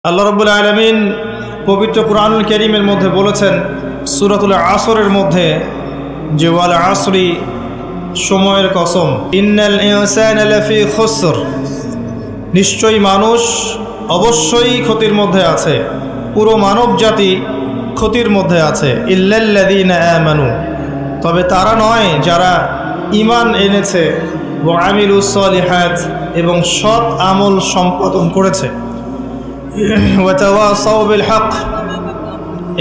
আল্লাহ রাব্বুল আলামিন পবিত্র কুরআনুল কারীমের মধ্যে বলেছেন সূরাতুল আসরের মধ্যে যে ওয়াল আসরি সময়ের কসম, ইন্নাল ইনসানা লাফি খুসর, নিশ্চয়ই মানুষ অবশ্যই ক্ষতির মধ্যে আছে, পুরো মানব জাতি ক্ষতির মধ্যে আছে। ইল্লাল্লাযীনা আমানু, তবে তারা নয় যারা ঈমান এনেছে, ওয়া আমিলুস সলিহাত, এবং সৎ আমল সম্পাদন করেছে, ওয়াতাওয়াসাউ বিল হক,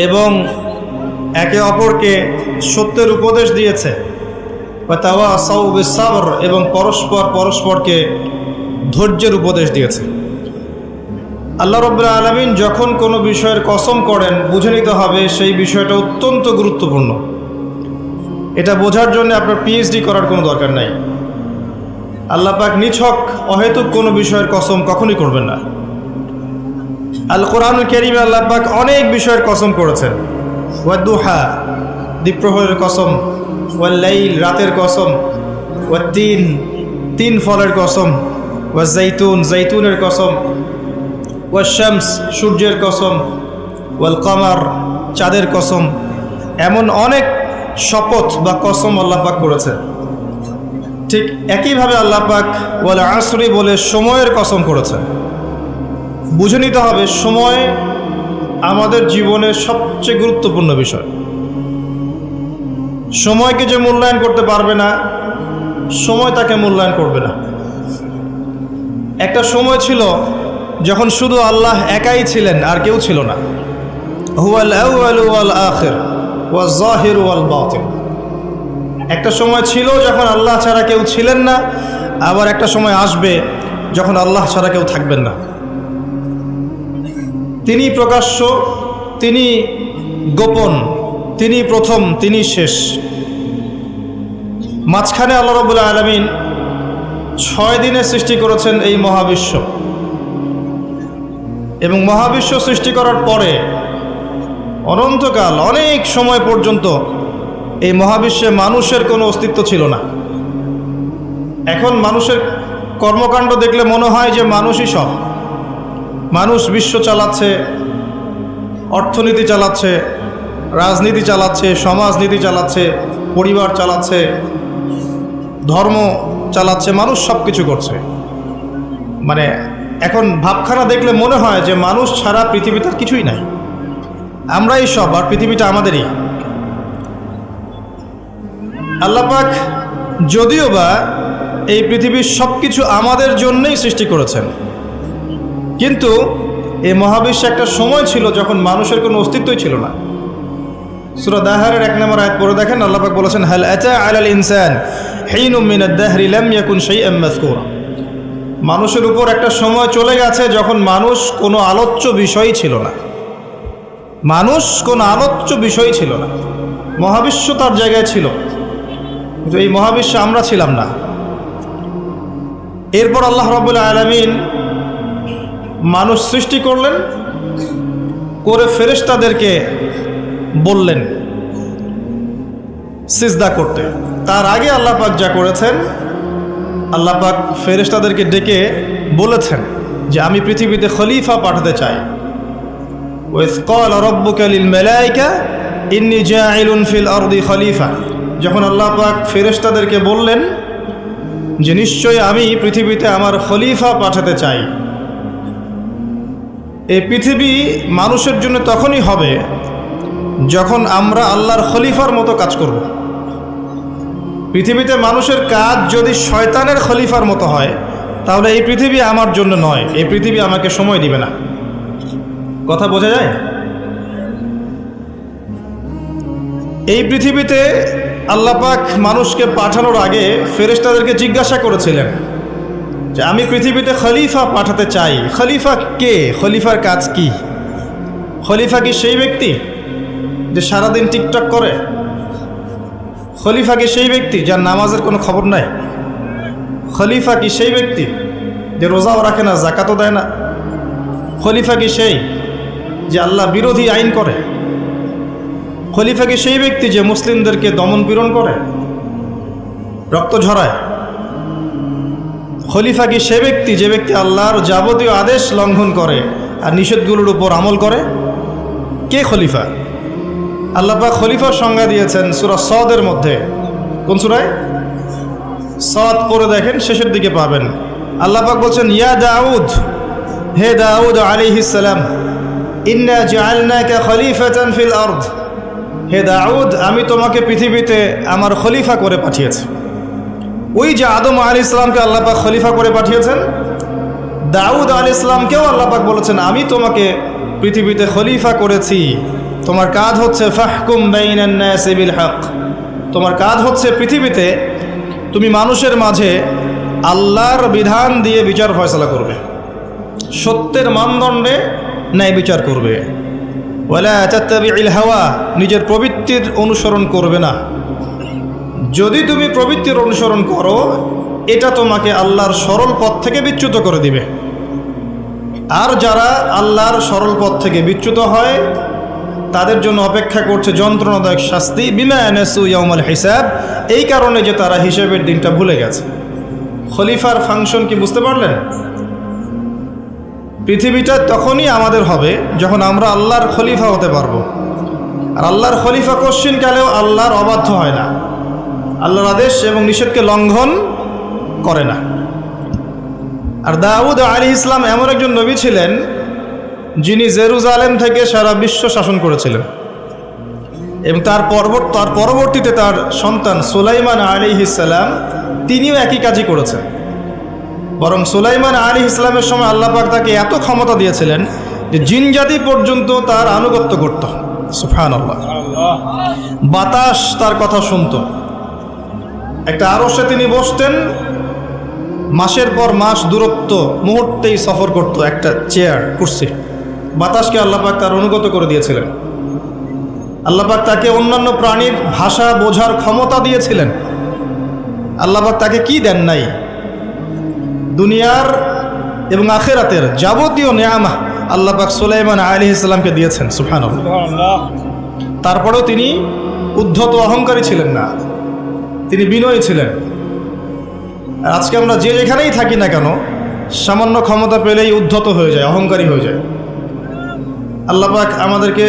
এবং একে অপরকে সত্যের উপদেশ দিয়েছে, ওয়াতাওয়াসাউ বিস সাবর, এবং পরস্পরকে ধৈর্যের উপদেশ দিয়েছে। আল্লাহ রাব্বুল আলামিন যখন কোনো বিষয়ের কসম করেন, বুঝে নিতে হবে সেই বিষয়টা অত্যন্ত গুরুত্বপূর্ণ। এটা বোঝার জন্য আপনার পিএইচডি করার কোনো দরকার নাই। আল্লাহ পাক নিছক অহেতুক কোনো বিষয়ের কসম কখনই করবেন না। আল কোরআনুল কারীমে আল্লাহ পাক অনেক বিষয়ের কসম করেছেন। ওয়াদ-দুহা, দ্বীপ্রহরের কসম, ওয়াল লাইল, রাতের কসম, ওয়াত-তিন, তিন ফলের কসম, ওয়াজ-জাইতুন, জাইতুনের কসম, ওয়াশ-শামস, সূর্যের কসম, ওয়াল কমার, চাঁদের কসম। এমন অনেক শপথ বা কসম আল্লাহ পাক করেছেন। ঠিক একইভাবে আল্লাহ পাক ওয়াল আসরি বলে সময়ের কসম করেছেন। বুঝে নিতে হবে সময় আমাদের জীবনের সবচেয়ে গুরুত্বপূর্ণ বিষয়। সময়কে যে মূল্যায়ন করতে পারবে না, সময় তাকে মূল্যায়ন করবে না। একটা সময় ছিল যখন শুধু আল্লাহ একাই ছিলেন, আর কেউ ছিল না। হুয়াল আউয়ালু ওয়াল আখির ওয়াজ যাহিরু ওয়াল বাতিন। একটা সময় ছিল যখন আল্লাহ ছাড়া কেউ ছিলেন না, আবার একটা সময় আসবে যখন আল্লাহ ছাড়া কেউ থাকবেন না। তিনি প্রকাশ্য, তিনি গোপন, তিনি প্রথম, তিনি শেষ। মাঝখানে আল্লাহ রাব্বুল আলামিন 6 দিনে সৃষ্টি করেছেন এই মহাবিশ্ব, এবং মহাবিশ্ব সৃষ্টি করার পরে অনন্তকাল, অনেক সময় পর্যন্ত এই মহাবিশ্বে মানুষের কোনো অস্তিত্ব ছিল না। এখন মানুষের কর্মকাণ্ড দেখলে মনে হয় যে মানুষই সব। মানুষ বিশ্ব চালাচ্ছে, অর্থনীতি চালাচ্ছে, রাজনীতি চালাচ্ছে, সমাজনীতি চালাচ্ছে, পরিবার চালাচ্ছে, ধর্ম চালাচ্ছে, মানুষ সব কিছু করছে। মানে এখন ভাবখানা দেখলে মনে হয় যে মানুষ ছাড়া পৃথিবীতে কিছুই নাই, আমরাই সব, আর পৃথিবীটা আমাদেরই। আল্লাহ পাক যদিও বা এই পৃথিবীর সব কিছু আমাদের জন্যই সৃষ্টি করেছেন, কিন্তু এই মহাবিশ্বে একটা সময় ছিল যখন মানুষের কোনো অস্তিত্বই ছিল না। সূরা দাহরের 1 নম্বর আয়াত পড়ে দেখেন, আল্লাহ পাক বলেছেন, হাল আতা আলাল ইনসান হিনুম মিনাদ দাহরি লাম ইয়াকুন শাইআম মাযকুরা। মানুষের উপর একটা সময় চলে গেছে যখন মানুষ কোনো আলোচ্য বিষয়ই ছিল না। মানুষ কোনো আলোচ্য বিষয় ছিল না। মহাবিশ্ব তার জায়গায় ছিল, কিন্তু এই মহাবিশ্বে আমরা ছিলাম না। এরপর আল্লাহ রাব্বুল আলামিন মানুষ সৃষ্টি করলেন, করে ফেরেশতাদেরকে বললেন সিজদা করতে। তার আগে আল্লাহ পাক যা করেছেন, আল্লাহ পাক ফেরেশতাদেরকে ডেকে বলেছেন যে আমি পৃথিবীতে খলিফা পাঠাতে চাই। ওয়াইয ক্বালা রাব্বুকা লিল মালায়েকা ইন্নী জাঈলুন ফিল আরদি খলিফা। যখন আল্লাহ পাক ফেরেশতাদেরকে বললেন যে নিশ্চয়ই আমি পৃথিবীতে আমার খলিফা পাঠাতে চাই। এই পৃথিবী মানুষের জন্য তখনই হবে যখন আমরা আল্লাহর খলিফার মতো কাজ করব। পৃথিবীতে মানুষের কাজ যদি শয়তানের খলিফার মতো হয়, তাহলে এই পৃথিবী আমার জন্য নয়, এই পৃথিবী আমাকে সময় দিবে না। কথা বোঝা যায়? এই পৃথিবীতে আল্লাহ পাক মানুষকে পাঠানোর আগে ফেরেশতাদেরকে জিজ্ঞাসা করেছিলেন যে আমি পৃথিবীতে খলিফা পাঠাতে চাই। খলিফা কে? খলিফার কাজ কি? খলিফা কি সেই ব্যক্তি যে সারাদিন টিকটক করে? খলিফা কি সেই ব্যক্তি যার নামাজের কোনো খবর নাই? খলিফা কি সেই ব্যক্তি যে রোজাও রাখে না, যাকাতও দেয় না? খলিফা কি সেই যে আল্লাহ বিরোধী আইন করে? খলিফা কি সেই ব্যক্তি যে মুসলিমদেরকে দমন পীড়ন করে, রক্ত ঝরায়? খলিফা কি সে ব্যক্তি যে ব্যক্তি আল্লাহর যাবতীয় আদেশ লঙ্ঘন করে, আর নিষেধগুলোর উপর আমল করে? কে খলিফা? আল্লাহ পাক খলিফার সংজ্ঞা দিয়েছেন সূরা সদের মধ্যে। কোন সূরায়? সদ পড়ে দেখেন, শেষের দিকে পাবেন। আল্লাহ পাক বলছেন, ইয়া দাউদ, হে দাউদ আলাইহিস সালাম, ইন্না জাআলনাকা খলিফাতান ফিল আরদ, হে দাউদ, আমি তোমাকে পৃথিবীতে আমার খলিফা করে পাঠিয়েছি। ওই যে আদম আলাইহিস সালামকে আল্লাহ পাক খলিফা করে পাঠিয়েছেন, দাউদ আলাইহিস সালামকেও আল্লাহ পাক বলেছেন, আমি তোমাকে পৃথিবীতে খলিফা করেছি। তোমার কাজ হচ্ছে ফাহকুম বাইনান নাসি বিল হক, তোমার কাজ হচ্ছে পৃথিবীতে তুমি মানুষের মাঝে আল্লাহর বিধান দিয়ে বিচার ফয়সালা করবে, সত্যের মানদণ্ডে ন্যায় বিচার করবে। ওয়ালা তাত্তাবিউল হাওয়া, নিজের প্রবৃত্তির অনুসরণ করবে না। যদি তুমি প্রবৃত্তির অনুসরণ করো, এটা তোমাকে আল্লাহর সরল পথ থেকে বিচ্যুত করে দিবে। আর যারা আল্লাহর সরল পথ থেকে বিচ্যুত হয়, তাদের জন্য অপেক্ষা করছে যন্ত্রণাদায়ক শাস্তি, বিমা নাসু ইয়াউমাল হিসাব, এই কারণে যে তারা হিসাবের দিনটা ভুলে গেছে। খলিফার ফাংশন কি বুঝতে পারলেন? পৃথিবীটা তখনই আমাদের হবে যখন আমরা আল্লাহর খলিফা হতে পারবো। আর আল্লাহর খলিফা কোশ্চিনকালেও আল্লাহর অবাধ্য হয় না, আল্লাহর আদেশ এবং নিষেধকে লঙ্ঘন করে না। আর দাউদ আলাইহিস সালাম এমন একজন নবী ছিলেন যিনি জেরুজালেম থেকে সারা বিশ্ব শাসন করেছিলেন, এবং তার পরবর্তীতে তার সন্তান সুলাইমান আলাইহিস সালাম তিনিও একই কাজই করেছেন। বরং সুলাইমান আলাইহিস সালামের সময় আল্লাহ পাক তাকে এত ক্ষমতা দিয়েছিলেন যে জিনজাতি পর্যন্ত তার আনুগত্য করত। সুবহানাল্লাহ। বাতাস তার কথা শুনত। একটা আরশে তিনি বসতেন, মাসের পর মাস দূরত্ব মুহূর্তেই সফর করত একটা চেয়ার, কুরসি। বাতাসকে আল্লাহ পাক তার অনুগত করে দিয়েছিলেন। আল্লাহ পাক তাকে অন্যান্য প্রাণীর ভাষা বোঝার ক্ষমতা দিয়েছিলেন। আল্লাহ পাক তাকে কি দেন নাই? দুনিয়ার এবং আখিরাতের যাবতীয় নেয়ামা আল্লাহ পাক সুলাইমান আলাইহিস সালামকে দিয়েছেন। সুবহানাল্লাহ। তারপরেও তিনি উদ্ধত অহংকারী ছিলেন না, তিনি বিনয়ী ছিলেন। আর আজকে আমরা যে যেখানেই থাকি না কেন, সামান্য ক্ষমতা পেলেই উদ্ধত হয়ে যায়, অহংকারী হয়ে যায়। আল্লাহ পাক আমাদেরকে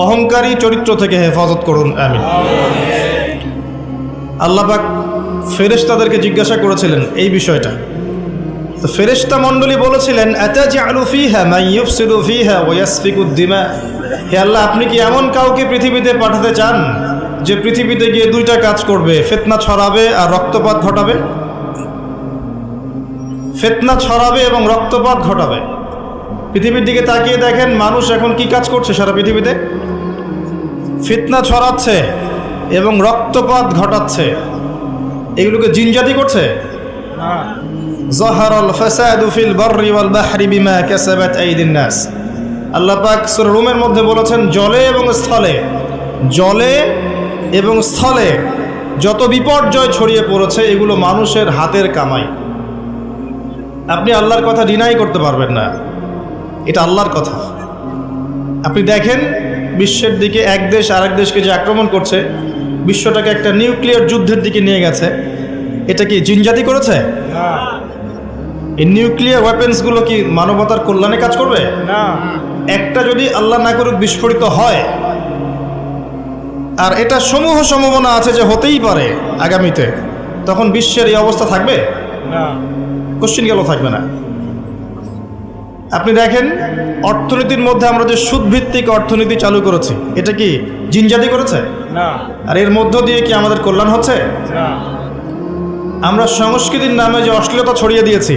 অহংকারী চরিত্র থেকে হেফাজত করুন, আমিন। আল্লাহ পাক ফেরেশতাদেরকে জিজ্ঞাসা করেছিলেন এই বিষয়টা। তো ফেরেশতা মণ্ডলী বলেছিলেন, আতাজআলু ফিহা মান ইউফসিদু ফিহা ওয়া ইয়াসফিকুদ দিমা, হে আল্লাহ, আপনি কি এমন কাউকে পৃথিবীতে পাঠাতে চান যে পৃথিবীতে গিয়ে দুইটা কাজ করবে, ফিতনা ছড়াবে আর রক্তপাত ঘটাবে? ফিতনা ছড়াবে এবং রক্তপাত ঘটাবে। পৃথিবীর দিকে তাকিয়ে দেখেন, মানুষ এখন কি কাজ করছে সারা পৃথিবীতে? ফিতনা ছড়াচ্ছে এবং রক্তপাত ঘটাচ্ছে। এগুলোকে জিনজাতি করছে। যাহারাল ফাসাদু ফিল বাররি ওয়াল বাহরি বিমা কাসাবাত আইদিন নাস, আল্লাহ পাক সূরা রুমের মধ্যে বলেছেন, জলে এবং স্থলে যত বিপর্যয় ছড়িয়ে পড়েছে এগুলো মানুষের হাতের কামাই। আপনি আল্লাহর কথা ডিনাই করতে পারবেন না, এটা আল্লাহর কথা। আপনি দেখেন বিশ্বের দিকে এক দেশ আরেক দেশকে যে আক্রমণ করছে, বিশ্বটাকে একটা নিউক্লিয়ার যুদ্ধের দিকে নিয়ে গেছে, এটা কি জিনজাতি করেছে? না। এই নিউক্লিয়ার ওয়েপেন্সগুলো কি মানবতার কল্যাণে কাজ করবে? না। একটা যদি আল্লাহ না করুক বিস্ফোরিত হয়, আর এটা সমূহ সম্ভাবনা আছে যে হতেই পারে আগামীতে, তখন বিশ্বের এই অবস্থা থাকবে? না, কোশ্চিন গেল থাকবে না। আপনি দেখেন অর্থনীতির মধ্যে আমরা যে সুদভিত্তিক অর্থনীতি চালু করেছি, এটা কি জিনজাতি করেছে? না। আর এর মধ্য দিয়ে কি আমাদের কল্যাণ হচ্ছে? না। আমরা সংস্কৃতির নামে যে অশ্লীলতা ছড়িয়ে দিয়েছি,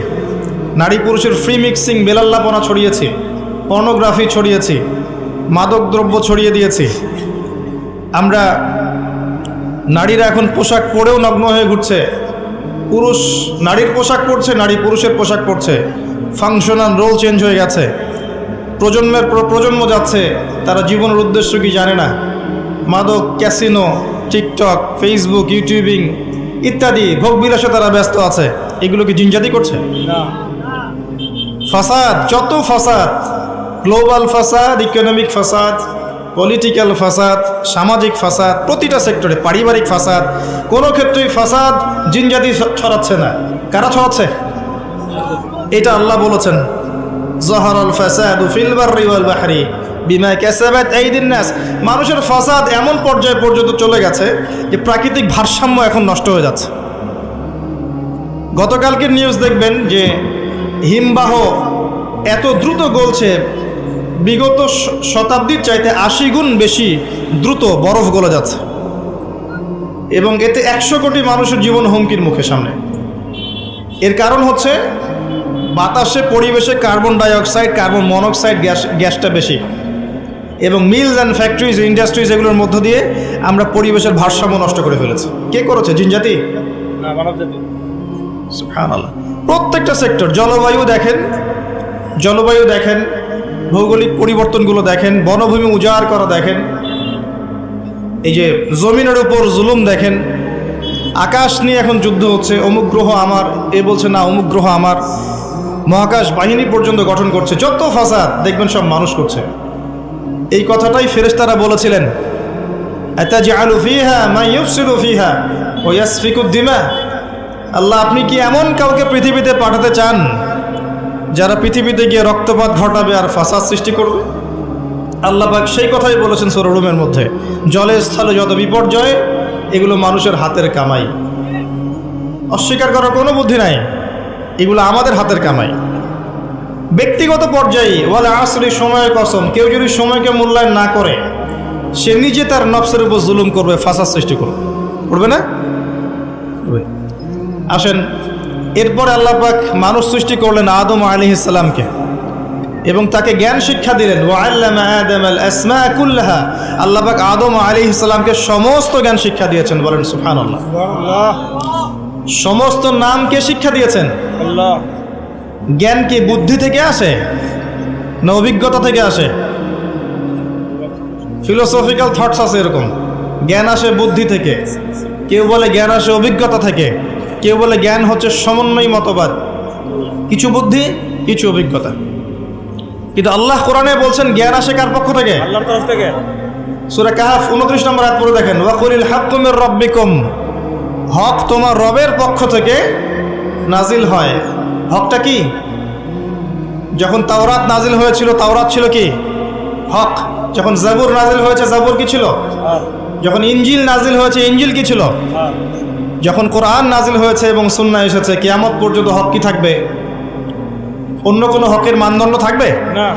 নারী পুরুষের ফ্রি মিক্সিং, বেলাল্লাপনা ছড়িয়েছি, পর্নোগ্রাফি ছড়িয়েছি, মাদকদ্রব্য ছড়িয়ে দিয়েছি। আমরা নারীরা এখন পোশাক পরেও নগ্ন হয়ে ঘুরছে, পুরুষ নারীর পোশাক পরছে, নারী পুরুষের পোশাক পরছে, ফাংশনাল রোল চেঞ্জ হয়ে গেছে। প্রজন্মের পর প্রজন্ম যাচ্ছে, তারা জীবনের উদ্দেশ্য কি জানে না। মাদক, ক্যাসিনো, টিকটক, ফেসবুক, ইউটিউবিং ইত্যাদি ভোগবিলাসে তারা ব্যস্ত আছে। এগুলো কি জিনজাতি করছে? না। ফাসাদ, যত ফাসাদ, গ্লোবাল ফাসাদ, ইকোনমিক ফাসাদ, পলিটিক্যাল ফাসাদ, সামাজিক ফাসাদ, প্রতিটা সেক্টরে, পারিবারিক ফাসাদ, কোনো ক্ষেত্রেই ফাসাদ জিনজাতি ছড়াচ্ছে না। কারা ছড়াচ্ছে? এটা আল্লাহ বলেছেন, যাহারাল ফাসাদু ফিল বাররি ওয়াল বাহরি বিমা কাসাবাত আইদিন নাস। মানুষের ফাসাদ এমন পর্যায়ে পর্যন্ত চলে গেছে যে প্রাকৃতিক ভারসাম্য এখন নষ্ট হয়ে যাচ্ছে। গতকালকের নিউজ দেখবেন যে হিমবাহ এত দ্রুত গলছে, বিগত শতাব্দীর চাইতে 80 গুণ বেশি দ্রুত বরফ গলে যাচ্ছে, এবং এতে 100 কোটি মানুষের জীবন হুমকির মুখে সামনে। এর কারণ হচ্ছে বাতাসে, পরিবেশে কার্বন ডাইঅক্সাইড, কার্বন মনোক্সাইড গ্যাসটা বেশি, এবং মিলস অ্যান্ড ফ্যাক্টরিজ, ইন্ডাস্ট্রিজ, এগুলোর মধ্য দিয়ে আমরা পরিবেশের ভারসাম্য নষ্ট করে ফেলেছি। কে করেছে? জিনজাতি? না, মানবজাতি। সুবহানাল্লাহ। প্রত্যেকটা সেক্টর, জলবায়ু দেখেন, ভৌগোলিক পরিবর্তনগুলো দেখেন, বনভূমি উজাড় করা দেখেন, এই যে জমিনের উপর জুলুম দেখেন, আকাশ নিয়ে এখন যুদ্ধ হচ্ছে, অমুক গ্রহ আমার, এ বলছে না অমুক গ্রহ আমার, মহাকাশ বাহিনী পর্যন্ত গঠন করছে, যত ফাসাদ দেখবেন সব মানুষ করছে। এই কথাটাই ফেরেশতারা বলেছিলেন, আতাজআলু ফিহা মা ইউফসিদু ফিহা ওয়া ইয়াসফিকু দিমা। আল্লাহ, আপনি কি এমন কাউকে পৃথিবীতে পাঠাতে চান যারা পৃথিবীতে গিয়ে রক্তপাত ঘটাবে আর ফাসাদ সৃষ্টি করবে? আল্লাহ পাক সেই কথাই বলেছেন সূরা রুমের মধ্যে, জলে স্থলে যত বিপর্যয়, এগুলো মানুষের হাতের কামাই। অস্বীকার করার কোনো বুদ্ধি নাই, এগুলো আমাদের হাতের কামাই। ব্যক্তিগত পর্যায়ে ওয়াল আসরি, সময়ের কসম, কেউ যদি সময়কে মূল্যায়ন না করে সে নিজে তার নফসের উপর জুলুম করবে, ফাসাদ সৃষ্টি করবে না? আসেন, এরপরে আল্লাহ পাক মানুষ সৃষ্টি করলেন আদম আলাইহিস সালামকে, এবং তাকে জ্ঞান শিক্ষা দিলেন। ওয়াল্লামা আদামাল আসমা কুল্লাহা। আল্লাহ পাক আদম আলাইহিস সালামকে সমস্ত জ্ঞান শিক্ষা দিয়েছেন, বলেন সুবহানাল্লাহ। আল্লাহ। সমস্ত নামকে শিক্ষা দিয়েছেন। আল্লাহ। জ্ঞান কি বুদ্ধি থেকে আসে না অভিজ্ঞতা থেকে আসে? ফিলোসফিক্যাল থটস আছে এরকম, জ্ঞান আসে বুদ্ধি থেকে, কেউ বলে জ্ঞান আসে অভিজ্ঞতা থেকে, কেউ বলে জ্ঞান হচ্ছে সমন্বয় মতবাদ, কিছু বুদ্ধি কিছু অভিজ্ঞতা। কিন্তু আল্লাহ কোরআনে বলছেন জ্ঞান আসে কার পক্ষ থেকে? আল্লাহর তরফ থেকে। সূরা কাহফ 29 নম্বর আয়াত পড়ে দেখেন, ওয়াকুলিল হাক্কু মির রাব্বিকুম। হক তোমার রবের পক্ষ থেকে নাজিল হয়। হকটা কি? যখন তাওরাত নাজিল হয়েছিল, তাওরাত ছিল কি? হক। যখন জাবুর নাজিল হয়েছে, জাবুর কি ছিল? যখন ইনজিল নাজিল হয়েছে, ইনজিল কি ছিল? যখন কোরআন নাজিল হয়েছে এবং সুন্নাহ এসেছে, কিয়ামত পর্যন্ত হক কি থাকবে? অন্য কোনো হকের মানদণ্ড থাকবে না।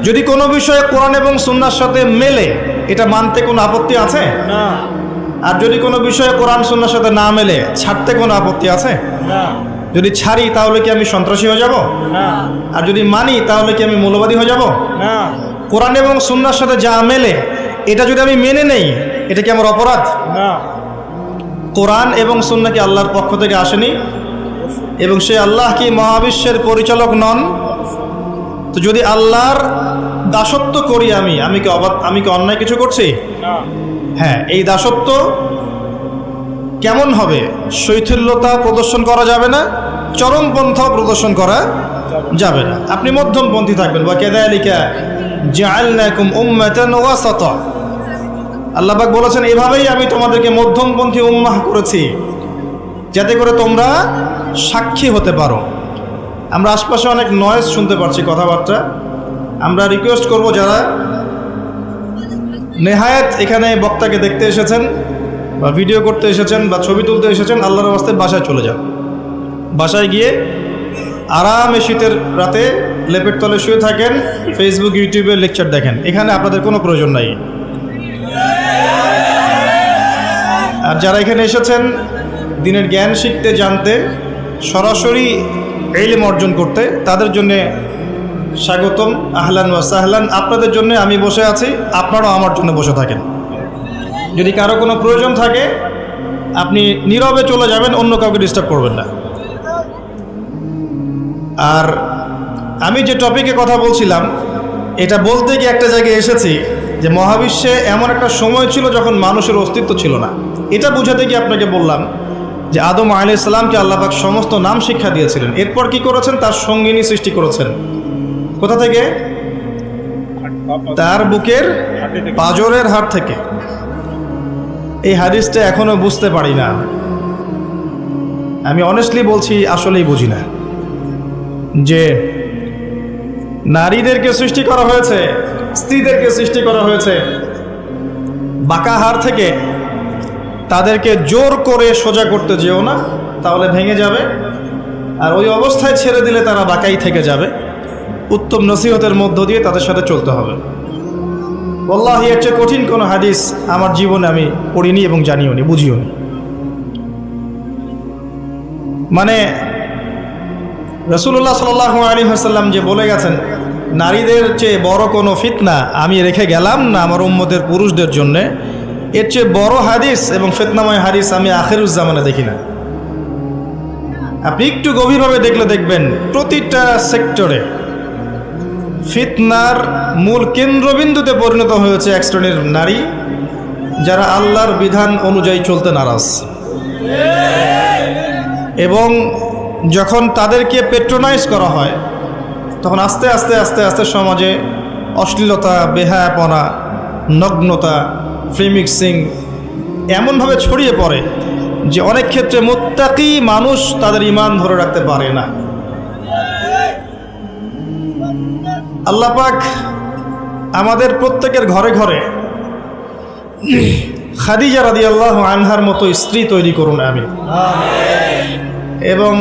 যদি কোনো বিষয়ে কোরআন এবং সুন্নাহর সাথে মেলে, এটা মানতে কোনো আপত্তি আছে? না। আর যদি কোনো বিষয়ে কোরআন সুন্নাহর সাথে না মেলে, ছাড়তে কোনো আপত্তি আছে? না। যদি ছাড়ি তাহলে কি আমি সন্ত্রাসী হয়ে যাব? না। আর যদি মানি তাহলে কি আমি মৌলবাদী হয়ে যাব? না। কোরআন এবং সুন্নাহর সাথে যা মেলে এটা যদি আমি মেনে নেই, এটা কি আমার অপরাধ? না। কোরআন এবং সুন্নাহ কি আল্লাহর পক্ষ থেকে আসেনি? এবং সে আল্লাহ কি মহাবিশ্বের পরিচালক নন? তো যদি আল্লাহর দাসত্ব করি আমি কি অন্যায় কিছু করছি? না। হ্যাঁ, এই দাসত্ব কেমন হবে? শৈথিল্যতা প্রদর্শন করা যাবে না, চরমপন্থা প্রদর্শন করা যাবে না। আপনি মধ্যমপন্থী থাকবেন। ওয়া কাযালিকা জাআলনাকুম উম্মাতান ওয়াসাতা। আল্লাহ পাক বলেছেন, এভাবেই আমি তোমাদেরকে মধ্যমপন্থী উম্মাহ করেছি, যাতে করে তোমরা সাক্ষী হতে পারো। আমরা আশপাশে অনেক নয়েজ শুনতে পাচ্ছি, কথাবার্তা। আমরা রিকোয়েস্ট করব, যারা নেহায়েত এখানে বক্তাকে দেখতে এসেছেন বা ভিডিও করতে এসেছেন বা ছবি তুলতে এসেছেন, আল্লাহর রাস্তায় বাসায় চলে যান। বাসায় গিয়ে আরামে শীতের রাতে লেপের তলে শুয়ে থাকেন, ফেসবুক ইউটিউবে লেকচার দেখেন। এখানে আপনাদের কোনো প্রয়োজন নাই। আর যারা এখানে এসেছেন দিনের জ্ঞান শিখতে, জানতে, সরাসরি ইলম অর্জন করতে, তাদের জন্যে স্বাগতম, আহলান ওয়া সাহলান। আপনাদের জন্য আমি বসে আছি, আপনারাও আমার জন্য বসে থাকেন। যদি কারো কোনো প্রয়োজন থাকে আপনি নীরবে চলে যাবেন, অন্য কাউকে ডিস্টার্ব করবেন না। আর আমি যে টপিকে কথা বলছিলাম, এটা বলতে গিয়ে একটা জায়গায় এসেছি যে মহাবিশ্বে এমন একটা সময় ছিল যখন মানুষের অস্তিত্ব ছিল না। এটা বোঝাতে গিয়ে আপনাকে বললাম যে আদম আলাইহিস সালামকে আল্লাহ পাক সমস্ত নাম শিক্ষা দিয়েছিলেন। এরপর কি করেছেন? তার সঙ্গিনী সৃষ্টি করেছেন। কোথা থেকে? তার বুকের পাঁজরের হাড় থেকে। এই হাদিসটা এখনো বুঝতে পারি না। আমি অনেস্টলি বলছি, আসলেই বুঝি না যে নারীদেরকে সৃষ্টি করা হয়েছে, স্ত্রীদেরকে সৃষ্টি করা হয়েছে বাঁকা হাড় থেকে। তাদেরকে জোর করে সোজা করতে যেও না, তাহলে ভেঙে যাবে, আর ওই অবস্থায় ছেড়ে দিলে তারা বাঁকাই থেকে যাবে। উত্তম নসিহতের মধ্য দিয়ে তাদের সাথে চলতে হবে। ওয়াল্লাহি এর চেয়ে কঠিন কোনো হাদিস আমার জীবনে আমি পড়িনি এবং জানিও নি, বুঝিও নি। মানে রাসূলুল্লাহ সাল্লাল্লাহু আলাইহি ওয়াসাল্লাম যে বলে গেছেন, নারীদের চেয়ে বড় কোনো ফিতনা আমি রেখে গেলাম না আমার উম্মতের পুরুষদের জন্যে, এর চেয়ে বড় হাদিস এবং ফিতনাময় হাদিস আমি আখিরুজ জামানে দেখি না। আপনি একটু গভীরভাবে দেখলে দেখবেন প্রতিটা সেক্টরে ফিতনার মূল কেন্দ্রবিন্দুতে পরিণত হয়েছে এক শ্রেণীর নারী, যারা আল্লাহর বিধান অনুযায়ী চলতে নারাজ। এবং যখন তাদেরকে পেট্রোনাইজ করা হয়, তখন আস্তে আস্তে আস্তে আস্তে সমাজে অশ্লীলতা, বেহায়াপনা, নগ্নতা, ফ্রি মিক্সিং এমনভাবে ছড়িয়ে পড়ে যে অনেক ক্ষেত্রে মুত্তাকি মানুষ তাদের ঈমান ধরে রাখতে পারে না। আল্লাহ পাক আমাদের প্রত্যেকের ঘরে ঘরে খাদিজা রাদিয়াল্লাহু আনহার মতো স্ত্রী তৈরি করুন আমিন, এবং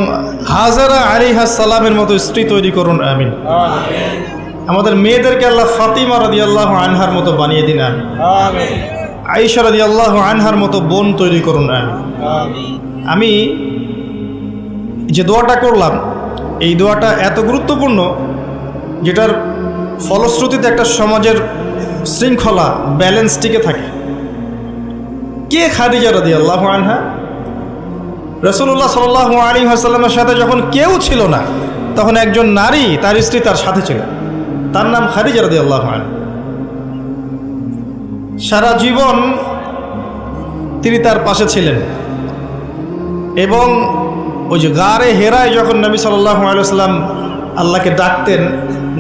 হাজারা আলাইহিস সালামের মতো স্ত্রী তৈরি করুন আমিন। আমাদের মেয়েদেরকে আল্লাহ ফাতিমা রাদিয়াল্লাহু আনহার মতো বানিয়ে দিন আমিন। আয়েশা রাদিয়াল্লাহু আনহার মতো বোন তৈরি করুন আমিন। আমি যে দোয়াটা করলাম, এই দোয়াটা এত গুরুত্বপূর্ণ, যেটার ফলশ্রুতিতে একটা সমাজের শৃঙ্খলা, ব্যালেন্স টিকে থাকে। কে খাদিজা রাদিয়াল্লাহু আনহা? রাসূলুল্লাহ সাল্লাল্লাহু আলাইহি ওয়াসাল্লামের সাথে যখন কেউ ছিল না, তখন একজন নারী, তার স্ত্রী তার সাথে ছিল, তার নাম খাদিজা রাদিয়াল্লাহু আনহা। সারা জীবন তিনি তার পাশে ছিলেন। এবং ওই যে গারে হেরায় যখন নবী সাল্লাল্লাহু আলাইহি ওয়াসাল্লাম আল্লাহকে ডাকতেন,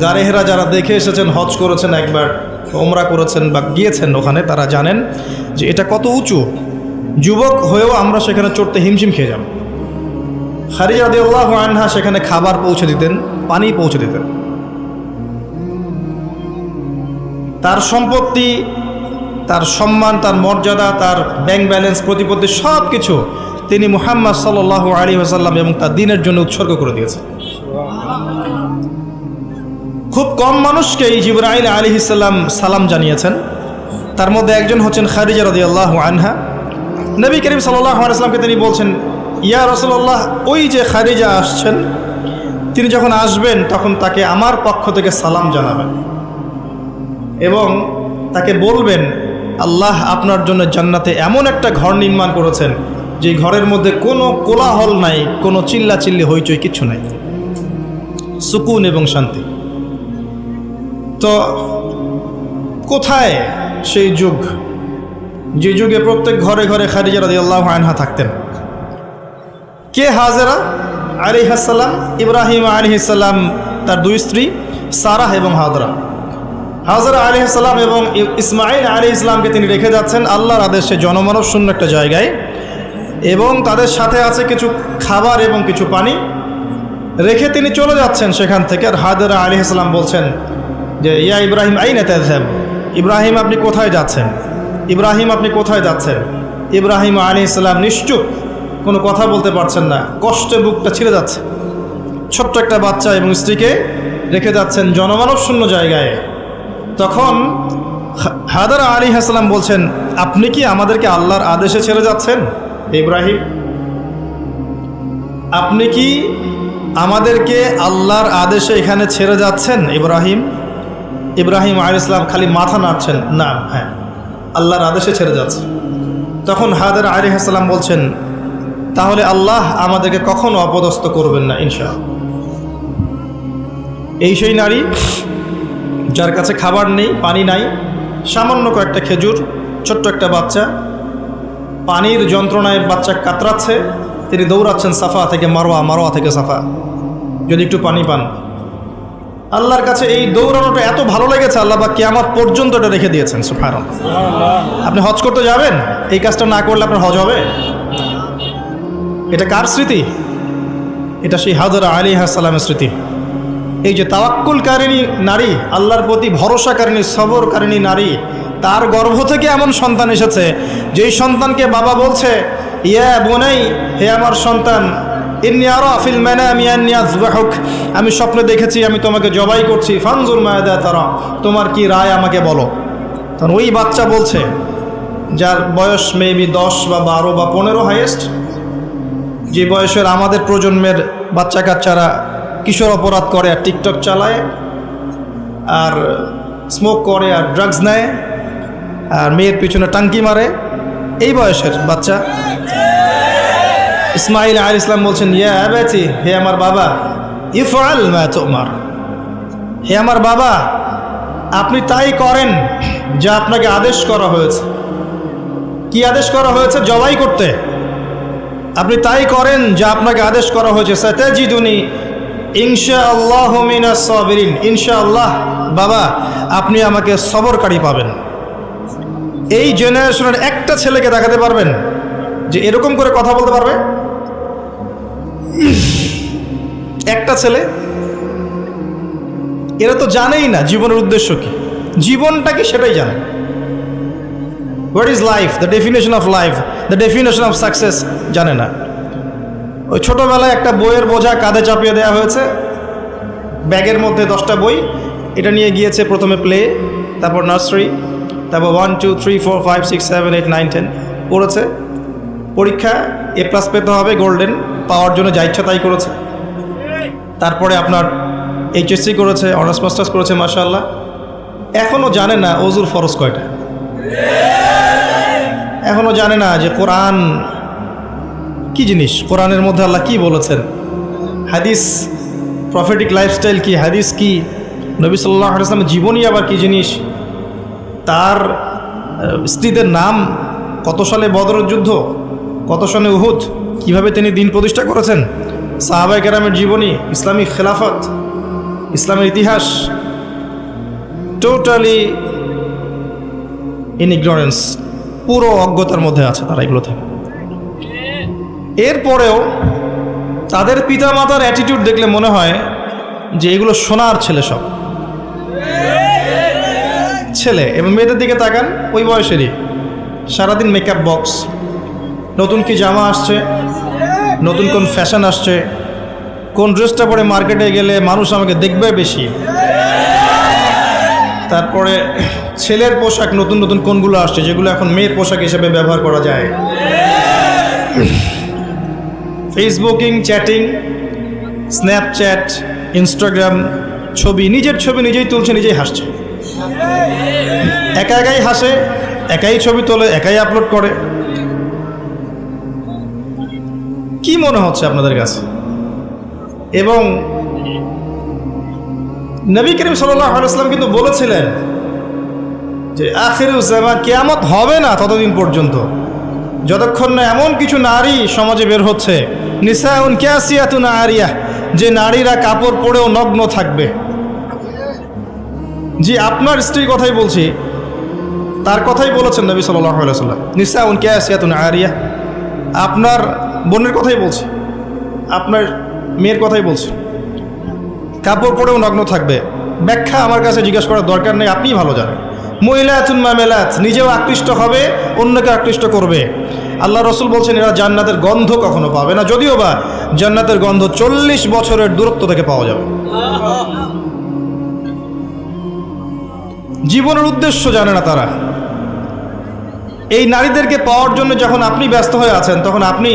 গারে হেরা যারা দেখে এসেছেন, হজ করেছেন, একবার ওমরা করেছেন বা গিয়েছেন ওখানে, তারা জানেন যে এটা কত উঁচু। যুবক হয়েও আমরা সেখানে চড়তে হিমশিম খেয়ে যাব। খাদিজা রাদিয়াল্লাহু আনহা সেখানে খাবার পৌঁছে দিতেন, পানি পৌঁছে দিতেন। তার সম্পত্তি, তার সম্মান, তার মর্যাদা, তার ব্যাংক ব্যালেন্স, প্রতিপত্তি সব কিছু তিনি মুহাম্মদ সাল্লাল্লাহু আলাইহি ওয়াসাল্লাম এবং তার দ্বীনের জন্য উৎসর্গ করে দিয়েছেন। খুব কম মানুষকে জিবরাইল আলাইহিস সালাম সালাম জানিয়েছেন, তার মধ্যে একজন হচ্ছেন খাদিজা রাদিয়াল্লাহু আনহা। নবী করিম সাল্লাল্লাহু আলাইহি ওয়াসাল্লামকে তিনি বলছেন, ইয়া রাসূলুল্লাহ, ওই যে খাদিজা আসছেন, তিনি যখন আসবেন তখন তাকে আমার পক্ষ থেকে সালাম জানাবেন এবং তাকে বলবেন, আল্লাহ আপনার জন্য জান্নাতে এমন একটা ঘর নির্মাণ করেছেন যে ঘরের মধ্যে কোনো কোলাহল নাই, কোনো চিল্লাচিল্লি হইচই কিচ্ছু নাই, সুকুন এবং শান্তি। তো কোথায় সেই যুগ, যে যুগে প্রত্যেক ঘরে ঘরে খাদিজা রাদিয়াল্লাহু আনহা থাকতেন? কে হাজেরা আলাইহিস সালাম? ইব্রাহিম আলাইহিস সালাম তার দুই স্ত্রী সারাহ এবং হাজরা। হাজরা আলাইহিস সালাম এবং ইসমাঈল আলাইহিস সালামকে তিনি রেখে যাচ্ছেন আল্লাহর আদেশে জনমানব শূন্য একটা জায়গায়, এবং তাদের সাথে আছে কিছু খাবার এবং কিছু পানি। রেখে তিনি চলে যাচ্ছেন সেখান থেকে। আর হাজরা আলাইহিস সালাম বলছেন যে, ইয়া ইব্রাহিম আইনা তাযহাব, ইব্রাহিম আপনি কোথায় যাচ্ছেন? ইব্রাহিম আপনি কোথায় যাচ্ছেন? ইব্রাহিম আলাইহিস সালাম নিশ্চুপ, কোনো কথা বলতে পারছেন না, কষ্টে বুকটা ছিঁড়ে যাচ্ছে। ছোট্ট একটা বাচ্চা এবং স্ত্রীকে রেখে যাচ্ছেন জনমানব শূন্য জায়গায়। তখন হাজরা আলাইহিস সালাম বলছেন, আপনি কি আমাদেরকে আল্লাহর আদেশে ছেড়ে যাচ্ছেন ইব্রাহিম? আপনি কি আমাদেরকে আল্লাহর আদেশে এখানে ছেড়ে যাচ্ছেন ইব্রাহিম? ইব্রাহিম আলাইহিস সালাম খালি মাথা নাড়ছেন, না, হ্যাঁ, আল্লাহর আদেশে ছেড়ে যাচ্ছে। তখন হাজরা আলাইহিস সালাম বলছেন, তাহলে আল্লাহ আমাদেরকে কখনো অপদস্থ করবেন না ইনশাআল্লাহ। এই সেই নারী যার কাছে খাবার নেই, পানি নাই, সামান্য কয়েকটা খেজুর, ছোট্ট একটা বাচ্চা, পানির যন্ত্রণায় বাচ্চা কাতরাচ্ছে, তিনি দৌড়াচ্ছেন সাফা থেকে মারওয়া, মারওয়া থেকে সাফা, যদি একটু পানি পান। আল্লাহর কাছে এই দৌড়ানোটা এত ভালো লেগেছে, আল্লাহ বা কিয়ামত পর্যন্ত এটা রেখে দিয়েছেন। সুবহানাল্লাহ। আপনি হজ করতে যাবেন, এই কাজটা না করলে আপনার হজ হবে? এটা কার স্মৃতি? এটা সেই হাজরা আলাইহিস সালামের স্মৃতি। এই যে তাওয়াক্কুলকারিণী নারী, আল্লাহর প্রতি ভরসাকারিণী সবরকারিণী নারী, তার গর্ভ থেকে এমন সন্তান এসেছে যেই সন্তানকে বাবা বলছে, ইয়া বোনাই, হে আমার সন্তান, ইন্নী আরা ফিল মানামি আন্নী আযবাহুক, আমি স্বপ্নে দেখেছি আমি তোমাকে জবাই করছি, ফানজুর মাযা তারা, তোমার কি রায় আমাকে বলো। তখন ওই বাচ্চা বলছে, যার বয়স মেবি 10 বা 12 বা 15 হাইয়েস্ট, যে বয়সের আমাদের প্রজন্মের বাচ্চা কাচ্চারা কিশোর অপরাধ করে আর টিকটক চালায় আর স্মোক করে আর ড্রাগস নেয় আর মেয়ের পিছনে টাঙ্কি মারে, এই বয়সের বাচ্চা ইসমাইল আলাইহিস সালাম বলছেন, ইয়া আবাতি, হে আমার বাবা, ইফআল মা তুমার, হে আমার বাবা, আপনি তাই করেন যা আপনাকে আদেশ করা হয়েছে। কি আদেশ করা হয়েছে? জবাই করতে। আপনি তাই করেন যা আপনাকে আদেশ করা হয়েছে। সাতাজিদুনি ইনশাআল্লাহু মিনাস সাবিরিন, ইনশাআল্লাহ বাবা আপনি আমাকে সবরকারী পাবেন। এই জেনারেশনের একটা ছেলেকে দেখাতে পারবেন যে এরকম করে কথা বলতে পারবে? একটা ছেলে? এরা তো জানেই না জীবনের উদ্দেশ্য কি, জীবনটা কি সেটাই জানে। What is life, the definition of life, the definition of success জানে না। ওই ছোটোবেলায় একটা বইয়ের বোঝা কাঁধে চাপিয়ে দেওয়া হয়েছে, ব্যাগের মধ্যে 10টা বই, এটা নিয়ে গিয়েছে প্রথমে প্লে, তারপর নার্সারি, তারপর 1 2 3 4 5 6 7 8 9 10 পড়েছে। পরীক্ষা A+ পেতে হবে, গোল্ডেন পাওয়ার জন্য যা ইচ্ছা তাই করেছে। তারপরে আপনার HSC করেছে, অনার্স মাস্টার্স করেছে, মাশাআল্লাহ। এখনও জানে না ওযুর ফরজ কয়টা, এখনও জানে না যে কোরআন কি জিনিস, কোরআনের মধ্যে আল্লাহ কি বলেছেন, হাদিস, প্রফেটিক লাইফস্টাইল কি, হাদিস কি, নবী সাল্লাল্লাহু আলাইহি ওয়াসাল্লামের জীবনী আবার কি জিনিস, তার স্ত্রীদের নাম, কত সালে বদরের যুদ্ধ, কত সালে উহুদ, কিভাবে তিনি দিন প্রতিষ্ঠা করেছেন, সাহাবায়ে কেরামের জীবনী, ইসলামী খেলাফত, ইসলামের ইতিহাস, টোটালি ইন ইগনোরেন্স, পুরো অজ্ঞতার মধ্যে আছে তারা এগুলো থেকে। এরপরেও তাদের পিতামাতার অ্যাটিটিউড দেখলে মনে হয় যে এগুলো সোনার ছেলে, সব ছেলে। এবং মেয়েদের দিকে তাকান, ওই বয়সেরই, সারাদিন মেকআপ বক্স, নতুন কি জামা আসছে, নতুন কোন ফ্যাশন আসছে, কোন ড্রেসটা পরে মার্কেটে গেলে মানুষ আমাকে দেখবে বেশি, তারপরে ছেলের পোশাক নতুন নতুন কোনগুলো আসছে যেগুলো এখন মেয়ের পোশাক হিসেবে ব্যবহার করা যায়, ফেসবুকিং, চ্যাটিং, স্ন্যাপচ্যাট, ইনস্টাগ্রাম, ছবি, নিজের ছবি নিজেই তুলছে, নিজেই হাসছে, একা একাই হাসে, একাই ছবি তোলে, একাই আপলোড করে। কি মনে হচ্ছে আপনাদের কাছে? এবং নবী করিম সাল্লাল্লাহু আলাইহি ওয়াসাল্লাম কিন্তু বলেছিলেন যে আখিরুজ জামান, কিয়ামত হবে না ততদিন পর্যন্ত যতক্ষণ না এমন কিছু নারী সমাজে বের হচ্ছে, নিসাউন কাসিয়াতুন আরিয়াহ, যে নারীরা কাপড় পরেও নগ্ন থাকবে। জি, আপনার স্ত্রীর কথাই বলছি, তার কথাই বলেছেন নবী সাল্লাল্লাহু আলাইহি ওয়াসাল্লাম, নিসাউন কাসিয়াতুন আরিয়াহ। আপনার বোনের কথাই বলছি, আপনার মেয়ের কথাই বলছি, কাপড় পরেও নগ্ন থাকবে। ব্যাখ্যা আমার কাছে জিজ্ঞাসা করার দরকার নেই, আপনিই ভালো জানেন। মহিলাতুন মামেলাত, নিজেও আকৃষ্ট হবে, অন্যকে আকৃষ্ট করবে। আল্লাহ রসুল বলছেন এরা জান্নাতের গন্ধ কখনো পাবে না, যদিও বা জান্নাতের গন্ধ 40 বছরের দূরত্ব থেকে পাওয়া যাবে। জীবনের উদ্দেশ্য জানে না তারা। এই নারীদেরকে পাওয়ার জন্য যখন আপনি ব্যস্ত হয়ে আছেন, তখন আপনি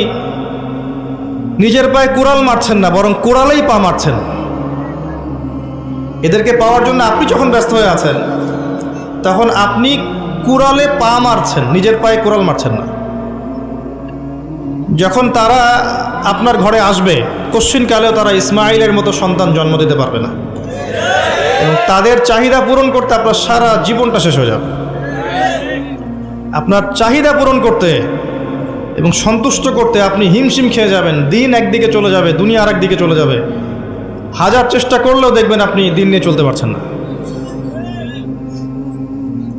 নিজের পায়ে কুড়াল মারছেন না, বরং কুড়ালেই পা মারছেন। এদেরকে পাওয়ার জন্য আপনি যখন ব্যস্ত হয়ে আছেন, তখন আপনি কুড়ালে পা মারছেন, নিজের পায়ে কুড়াল মারছেন না। যখন তারা আপনার ঘরে আসবে, কশ্চিনকালেও তারা ইসমাইলের মতো সন্তান জন্ম দিতে পারবে না, এবং তাদের চাহিদা পূরণ করতে আপনার সারা জীবনটা শেষ হয়ে যাবে। আপনার চাহিদা পূরণ করতে এবং সন্তুষ্ট করতে আপনি হিমশিম খেয়ে যাবেন, দিন একদিকে চলে যাবে, দুনিয়া আর একদিকে চলে যাবে। হাজার চেষ্টা করলেও দেখবেন আপনি দিন নিয়ে চলতে পারছেন না।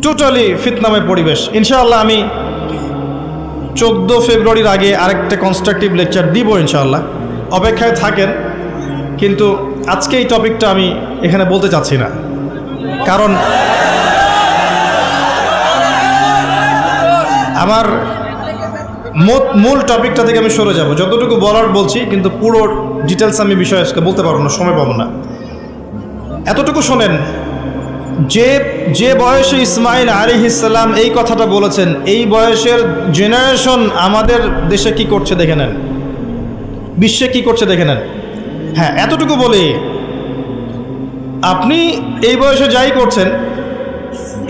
টোটালি ফিতনাময় পরিবেশ। ইনশাআল্লাহ আমি 14 ফেব্রুয়ারির আগে আরেকটা কনস্ট্রাকটিভ লেকচার দিব ইনশাআল্লাহ, অপেক্ষায় থাকেন। কিন্তু আজকে এই টপিকটা আমি এখানে বলতে চাচ্ছি না, কারণ আমার মূল টপিকটা থেকে আমি সরে যাব। যতটুকু বলার বলছি, কিন্তু পুরো ডিটেলস আমি বিষয় আজকে বলতে পারবো না, সময় পাবো না। এতটুকু শোনেন, যে বয়সে ইসমাইল আলাইহিস সালাম এই কথাটা বলেছেন, এই বয়সের জেনারেশন আমাদের দেশে কি করছে দেখে নেন, বিশ্বে কি করছে দেখে নেন। হ্যাঁ, এতটুকু বলি, আপনি এই বয়সে যাই করছেন,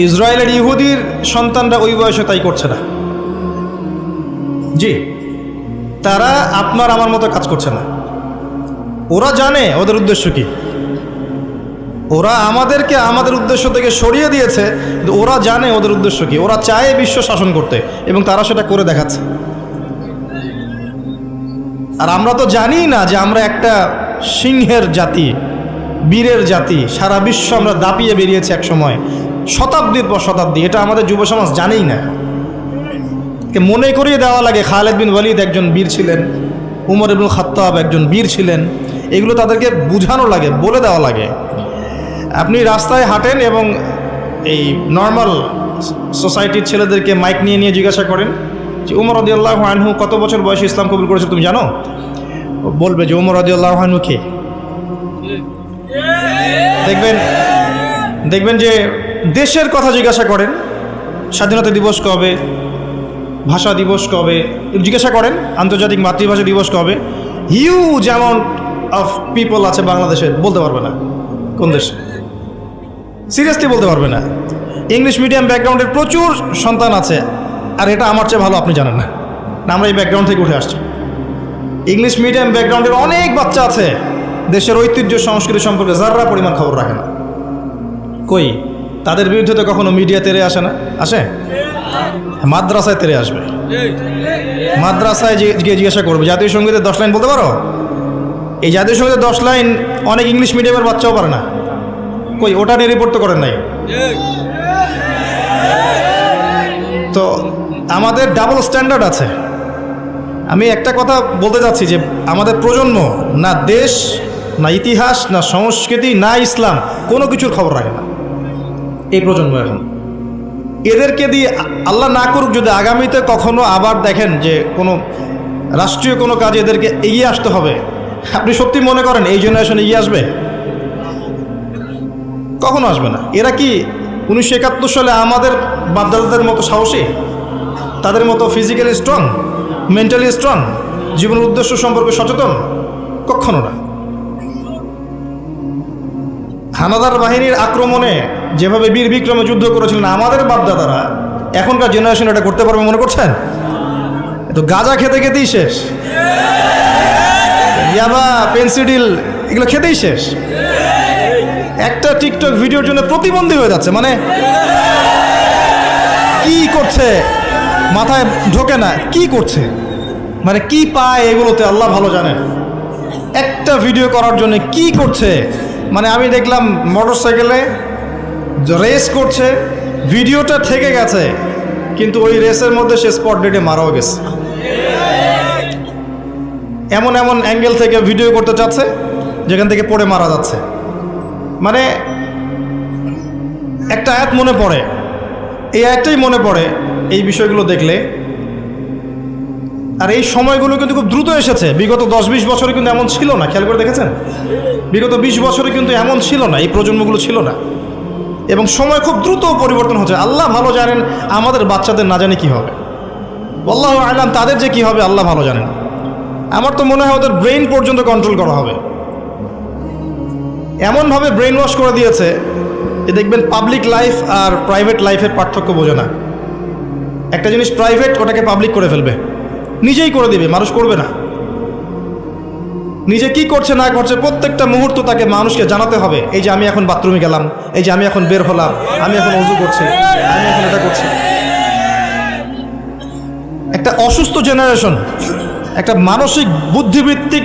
ইসরায়েলের ইহুদির সন্তানরা ওই বয়সে তাই করছে না। জি, তারা আপনার আমার মতো কাজ করছে না। ওরা জানে ওদের উদ্দেশ্য কি, ওরা আমাদেরকে আমাদের উদ্দেশ্য থেকে সরিয়ে দিয়েছে, কিন্তু ওরা জানে ওদের উদ্দেশ্য কি। ওরা চায় বিশ্ব শাসন করতে, এবং তারা সেটা করে দেখাচ্ছে। আর আমরা তো জানি না যে আমরা একটা সিংহের জাতি, বীরের জাতি, সারা বিশ্ব আমরা দাপিয়ে বেরিয়েছি এক সময়, শতাব্দীর পর শতাব্দী। এটা আমাদের যুব সমাজ জানেই না। মনে করিয়ে দেওয়া লাগে খালেদ বিন ওয়ালিদ একজন বীর ছিলেন, উমর ইবনুল খাত্তাব একজন বীর ছিলেন, এগুলো তাদেরকে বোঝানো লাগে, বলে দেওয়া লাগে। আপনি রাস্তায় হাঁটেন এবং এই নর্মাল সোসাইটির ছেলেদেরকে মাইক নিয়ে নিয়ে জিজ্ঞাসা করেন যে উমর রাদিয়াল্লাহু আনহু কত বছর বয়সে ইসলাম কবুল করেছে তুমি জানো? বলবে যে উমর রাদিয়াল্লাহু আনহু কে? দেখবেন যে দেশের কথা জিজ্ঞাসা করেন, স্বাধীনতা দিবস কবে, ভাষা দিবস কবে, জিজ্ঞাসা করেন আন্তর্জাতিক মাতৃভাষা দিবস কবে, হিউজ অ্যামাউন্ট অফ পিপল আছে বাংলাদেশে, বলতে পারবে না কোন দেশে, সিরিয়াসলি বলতে পারবে না। ইংলিশ মিডিয়াম ব্যাকগ্রাউন্ডের প্রচুর সন্তান আছে, আর এটা আমার চেয়ে ভালো আপনি জানেন না, আমরা এই ব্যাকগ্রাউন্ড থেকে উঠে আসছি। ইংলিশ মিডিয়াম ব্যাকগ্রাউন্ডের অনেক বাচ্চা আছে, দেশের ঐতিহ্য সংস্কৃতি সম্পর্কে যারা পরিমাণ খবর রাখে না। কই, তাদের বিরুদ্ধে তো কখনো মিডিয়া তেরে আসে না? আসে? মাদ্রাসায় তেরে আসবে, মাদ্রাসায় গিয়ে জিজ্ঞাসা করবে জাতীয় সঙ্গীতের 10 লাইন বলতে পারো? এই জাতীয় সঙ্গীতের 10 লাইন অনেক ইংলিশ মিডিয়ামের বাচ্চাও পারে না। কই, ওটা নিয়ে রিপোর্ট তো করেন নাই। তো আমাদের ডাবল স্ট্যান্ডার্ড আছে। আমি একটা কথা বলতে চাচ্ছি যে আমাদের প্রজন্ম না দেশ, না ইতিহাস, না সংস্কৃতি, না ইসলাম, কোনো কিছুর খবর রাখে না এই প্রজন্ম এখন। এদেরকে দিয়ে আল্লাহ না করুক যদি আগামীতে কখনো আবার দেখেন যে কোনো রাষ্ট্রীয় কোনো কাজে এদেরকে এগিয়ে আসতে হবে, আপনি সত্যি মনে করেন এই জেনারেশন এগিয়ে আসবে? কখনো আসবে না। এরা কি 1971 সালে আমাদের বাপদাদাদের মতো সাহসী, তাদের মতো ফিজিক্যালি স্ট্রং, মেন্টালি স্ট্রং, জীবনের উদ্দেশ্য সম্পর্কে সচেতন? কখনো না। হানাদার বাহিনীর আক্রমণে যেভাবে বীর বিক্রমে যুদ্ধ করেছিলেন আমাদের বাপদাদারা, এখনকার জেনারেশন এটা করতে পারবে মনে করছেন? তো গাঁজা খেতে খেতেই শেষ, ইয়াবা, পেন্সিডিল এগুলো খেতেই শেষ। একটা টিকটক ভিডিওর জন্য প্রতিবন্ধী হয়ে যাচ্ছে। মানে কি করছে মাথায় ঢোকে না, কি করছে, মানে কি পায় এগুলোতে আল্লাহ ভালো জানেন। একটা ভিডিও করার জন্য কি করছে, মানে আমি দেখলাম মোটর সাইকেলে রেস করছে, ভিডিওটা থেকে গেছে, কিন্তু ওই রেসের মধ্যে সে স্পট ডেটে মারাও গেছে। এমন এমন অ্যাঙ্গেল থেকে ভিডিও করতে চাচ্ছে যেখান থেকে পড়ে মারা যাচ্ছে। মানে একটা আয়াত মনে পড়ে, এই আয়াতটাই মনে পড়ে এই বিষয়গুলো দেখলে। আর এই সময়গুলো কিন্তু খুব দ্রুত এসেছে। বিগত 10-20 বছরে কিন্তু এমন ছিল না, খেয়াল করে দেখেছেন? বিগত 20 বছরে কিন্তু এমন ছিল না, এই প্রজন্মগুলো ছিল না। এবং সময় খুব দ্রুত পরিবর্তন হচ্ছে। আল্লাহ ভালো জানেন আমাদের বাচ্চাদের না জানে কি হবে, আল্লাহু আ'লাম তাদের যে কি হবে আল্লাহ ভালো জানেন। আমার তো মনে হয় ওদের ব্রেইন পর্যন্ত কন্ট্রোল করা হবে, এমনভাবে ব্রেইন ওয়াশ করে দিয়েছে যে দেখবেন পাবলিক লাইফ আর প্রাইভেট লাইফের পার্থক্য বোঝে না। একটা জিনিস প্রাইভেট, ওটাকে পাবলিক করে ফেলবে, নিজেই করে দিবে, মানুষ করবে না। নিজে কি করছে না করছে প্রত্যেকটা মুহূর্ত তাকে মানুষকে জানাতে হবে। এই যে আমি এখন বাথরুমে গেলাম, এই যে আমি এখন বের হলাম, আমি এখন ওযু করছি, আমি এখন এটা করছি। একটা অসুস্থ জেনারেশন, একটা মানসিক বুদ্ধিবৃত্তিক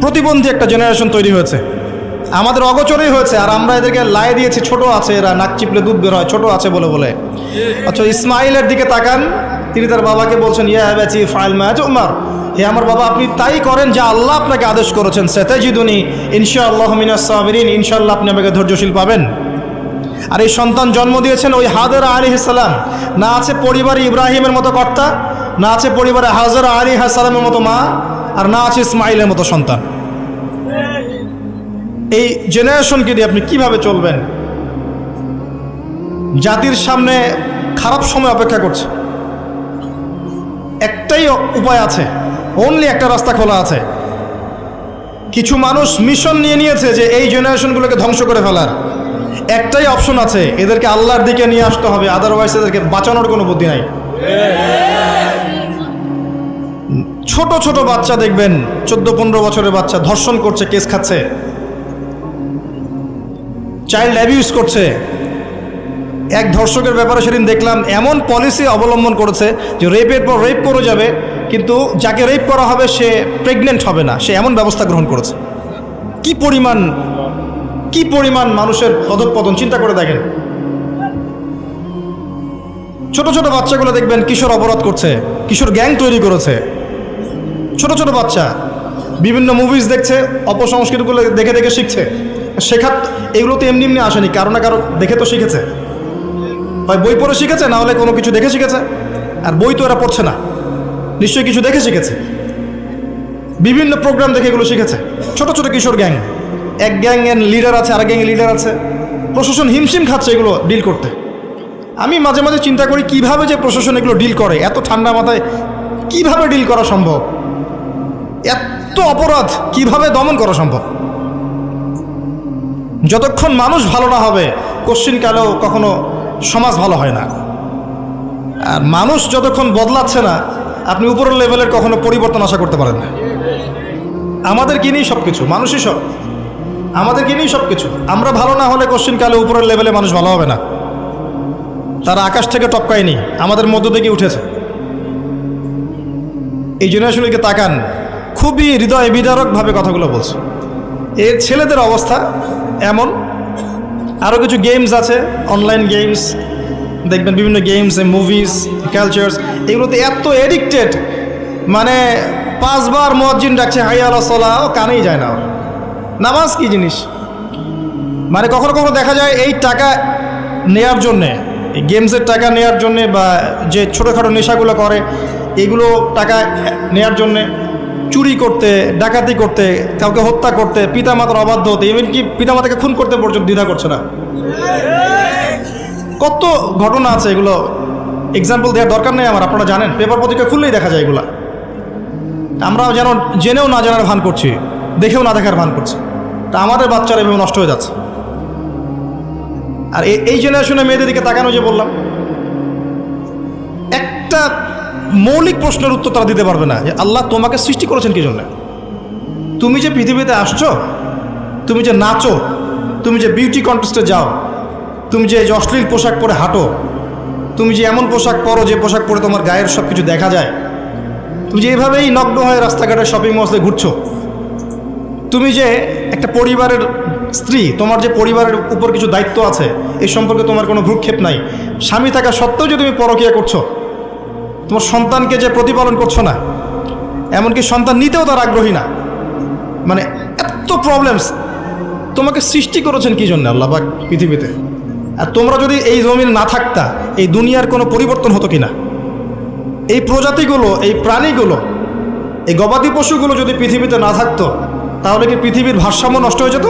প্রতিবন্ধী একটা জেনারেশন তৈরি হয়েছে, আমাদের অগোচরেই হয়েছে। আর আমরা এদেরকে লাই দিয়েছি, ছোট আছে এরা, নাক চিপলে দুধ বের হয়, ছোট আছে বলে বলে। আচ্ছা, ইসমাইলের দিকে তাকান, তিনি তার বাবাকে বলছেন ইয়া আবাতি ফাআল মা তু'মার, হে আমার বাবা, আপনি তাই করেন যা আল্লাহ আপনাকে আদেশ করেছেন। সাতাজিদুনি ইনশাআল্লাহ মিনাস সাবিরিন, ইনশাআল্লাহ আপনি আমাকে ধৈর্যশীল পাবেন। আর এই সন্তান জন্ম দিয়েছেন ওই হাজরা আলাইহিস সালাম। না আছে পরিবারে ইব্রাহিমের মতো কর্তা, না আছে পরিবারে হাজরা আলাইহিস সালামের মতো মা, আর না আছে ইসমাইলের মতো সন্তান। এই জেনারেশনকে দিয়ে আপনি কিভাবে চলবেন? জাতির সামনে খারাপ সময় অপেক্ষা করছে। একটাই উপায় আছে, অনলি একটা রাস্তা খোলা আছে। কিছু মানুষ মিশন নিয়ে নিয়েছে যে এই জেনারেশনগুলোকে ধ্বংস করে ফেলার। একটাই অপশন আছে, এদেরকে আল্লাহর দিকে নিয়ে আসতে হবে, আদারওয়াইজ এদেরকে বাঁচানোর কোনো বুদ্ধি নাই। ছোট ছোট বাচ্চা দেখবেন, 14-15 বছরের বাচ্চা ধর্ষণ করছে, কেস খাচ্ছে, চাইল্ড অ্যাবিউজ করছে। এক ধর্ষকের ব্যাপারে সেদিন দেখলাম এমন পলিসি অবলম্বন করেছে যে রেপের পর রেপ করে যাবে, কিন্তু যাকে রেপ করা হবে সে প্রেগনেন্ট হবে না, সে এমন ব্যবস্থা গ্রহণ করেছে। কি পরিমাণ মানুষের অধঃপতন চিন্তা করে দেখেন। ছোট ছোট বাচ্চাগুলো দেখবেন কিশোর অপরাধ করছে, কিশোর গ্যাং তৈরি করেছে। ছোট ছোট বাচ্চা বিভিন্ন মুভিজ দেখছে, অপসংস্কৃতিগুলো দেখে দেখে শিখছে। শেখার এগুলো তো এমনি এমনি আসেনি, কারো না কারো দেখে তো শিখেছে। হয় বই পড়ে শিখেছে, না হলে কোনো কিছু দেখে শিখেছে। আর বই তো এরা পড়ছে না, নিশ্চয়ই কিছু দেখে শিখেছে, বিভিন্ন প্রোগ্রাম দেখে এগুলো শিখেছে। ছোট ছোট কিশোর গ্যাং, এক গ্যাংয়ের লিডার আছে, আর গ্যাংয়ের লিডার আছে। প্রশাসন হিমশিম খাচ্ছে এগুলো ডিল করতে। আমি মাঝে মাঝে চিন্তা করি কিভাবে যে প্রশাসন এগুলো ডিল করে, এত ঠান্ডা মাথায় কিভাবে ডিল করা সম্ভব? এত অপরাধ কিভাবে দমন করা সম্ভব? যতক্ষণ মানুষ ভালো না হবে কোশ্চিনকালেও কখনো সমাজ ভালো হয় না। আর মানুষ যতক্ষণ বদলাচ্ছে না, আপনি উপরের লেভেলের কখনো পরিবর্তন আশা করতে পারেন না। আমাদেরকে নিয়েই সব কিছু, মানুষই সব, আমাদেরকে নিয়েই সব কিছু। আমরা ভালো না হলে কোশ্চিনকালে উপরের লেভেলে মানুষ ভালো হবে না। তারা আকাশ থেকে টপকায়নি, আমাদের মধ্য থেকে উঠেছে। এই জেনারেশনকে তাকান, খুবই হৃদয় বিদারকভাবে কথাগুলো বলছে। এর ছেলেদের অবস্থা এমন। আরও কিছু গেমস আছে, অনলাইন গেমস দেখবেন, বিভিন্ন গেমস, মুভিজ, কালচার্স, এগুলোতে এত এডিক্টেড, মানে 5 বার মুয়াজ্জিন ডাকছে হাইয়া আলা সালাহ, ও কানেই যায় না। ওর নামাজ কি জিনিস? মানে কখনো কখনো দেখা যায় এই টাকা নেয়ার জন্যে, এই গেমসের টাকা নেয়ার জন্যে, বা যে ছোটোখাটো নেশাগুলো করে এগুলো টাকা নেয়ার জন্যে চুরি করতে, ডাকাতি করতে, কাউকে হত্যা করতে, পিতামাতার অবাধ্য হতে, এমনকি পিতামাতাকে খুন করতে পর্যন্ত দ্বিধা করছে না। কত ঘটনা আছে, এগুলো এক্সাম্পল দেওয়ার দরকার নেই আমার, আপনারা জানেন, পেপার পত্রিকা খুললেই দেখা যায় এগুলা। আমরা যেন জেনেও না জানার ভান করছি, দেখেও না দেখার ভান করছি। তা আমাদের বাচ্চারা এভাবে নষ্ট হয়ে যাচ্ছে। আর এই জেনারেশনে মেয়েদের দিকে তাকানো, যে বললাম, একটা মৌলিক প্রশ্নের উত্তর তারা দিতে পারবে না যে আল্লাহ তোমাকে সৃষ্টি করেছেন কি জন্য? তুমি যে পৃথিবীতে আসছো, তুমি যে নাচো, তুমি যে বিউটি কন্টেস্টে যাও, তুমি যে অশ্লীল পোশাক পরে হাঁটো, তুমি যে এমন পোশাক পরো যে পোশাক পরে তোমার গায়ের সব কিছু দেখা যায়, তুমি যে এভাবেই নগ্ন হয়ে রাস্তাঘাটে শপিং মলে ঘুরছো, তুমি যে একটা পরিবারের স্ত্রী, তোমার যে পরিবারের উপর কিছু দায়িত্ব আছে, এই সম্পর্কে তোমার কোনো ভ্রুক্ষেপ নাই, স্বামী থাকা সত্ত্বেও যে তুমি পরকীয়া করছো, তোমার সন্তানকে যে প্রতিপালন করছো না, এমনকি সন্তান নিতেও তার আগ্রহী না, মানে এত প্রবলেমস। তোমাকে সৃষ্টি করেছেন কি জন্য আল্লাহ পাক পৃথিবীতে? আর তোমরা যদি এই জমিন না থাকতা, এই দুনিয়ার কোনো পরিবর্তন হতো কিনা? এই প্রজাতিগুলো, এই প্রাণীগুলো, এই গবাদি পশুগুলো যদি পৃথিবীতে না থাকতো, তাহলে কি পৃথিবীর ভারসাম্য নষ্ট হয়ে যেত?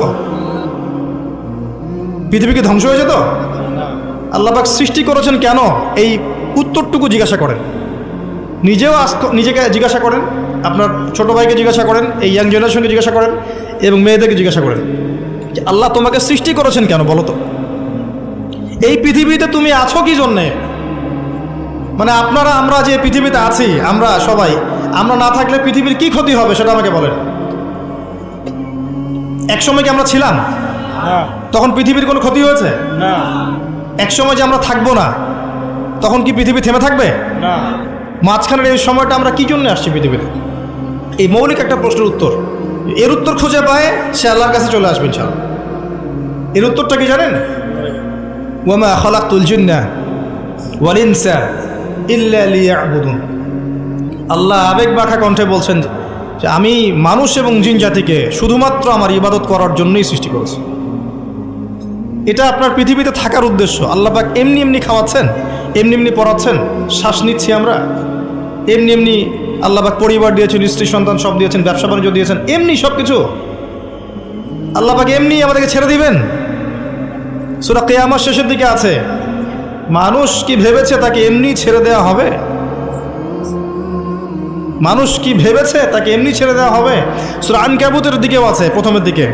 পৃথিবী কি ধ্বংস হয়ে যেত? আল্লাহ পাক সৃষ্টি করেছেন কেন, এই উত্তরটুকু জিজ্ঞাসা করেন। নিজেও নিজেকে জিজ্ঞাসা করেন, আপনার ছোট ভাইকে জিজ্ঞাসা করেন, এই ইয়াং জেনারেশনকে জিজ্ঞাসা করেন, এবং মেয়েদেরকে জিজ্ঞাসা করেন যে আল্লাহ তোমাকে সৃষ্টি করেছেন কেন, বলো তো? এই পৃথিবীতে তুমি আছো কি জন্যে? মানে আমরা যে পৃথিবীতে আছি, আমরা সবাই, আমরা না থাকলে পৃথিবীর কি ক্ষতি হবে সেটা আমাকে বলেন। একসময় কি আমরা ছিলাম? তখন পৃথিবীর কোনো ক্ষতি হয়েছে? না। একসময় যে আমরা থাকবো না, তখন কি পৃথিবী থেমে থাকবে? না। মাঝখানের এই সময়টা আমরা কি জন্য আসছি পৃথিবীতে? এই মৌলিক একটা প্রশ্নের উত্তর, এর উত্তর খুঁজে পায় সে আল্লাহর কাছে চলে আসবে ইনশাআল্লাহ। এর উত্তরটা কি জানেন? ওয়ামা খালাকতুল জিন্না ওয়াল ইনসা ইল্লা লিয়াবুদুন। আল্লাহ আবেগ মাখা কণ্ঠে বলছেন যে আমি মানুষ এবং জিন জাতিকে শুধুমাত্র আমার ইবাদত করার জন্যই সৃষ্টি করেছি। এটা আপনার পৃথিবীতে থাকার উদ্দেশ্য। আল্লাহ পাক এমনি এমনি খাওয়াচ্ছেন, এমনি এমনি পড়াচ্ছেন, শ্বাস নিচ্ছি আমরা, এমনি এমনি আল্লাহ পাক পরিবার দিয়েছেন, স্ত্রী সন্তান সব দিয়েছেন, ব্যবসা বাণিজ্য দিয়েছেন, এমনি সব কিছু আল্লাহ পাক এমনি আমাদেরকে ছেড়ে দিবেন? সূরা কিয়ামত শেষের দিকে আছে, মানুষ কি ভেবেছে তাকে এমনি ছেড়ে দেওয়া হবে? মানুষ কি ভেবেছে তাকে এমনি ছেড়ে দেওয়া হবে? সূরা আনকাবুতের দিকেও আছে, প্রথমের দিকে,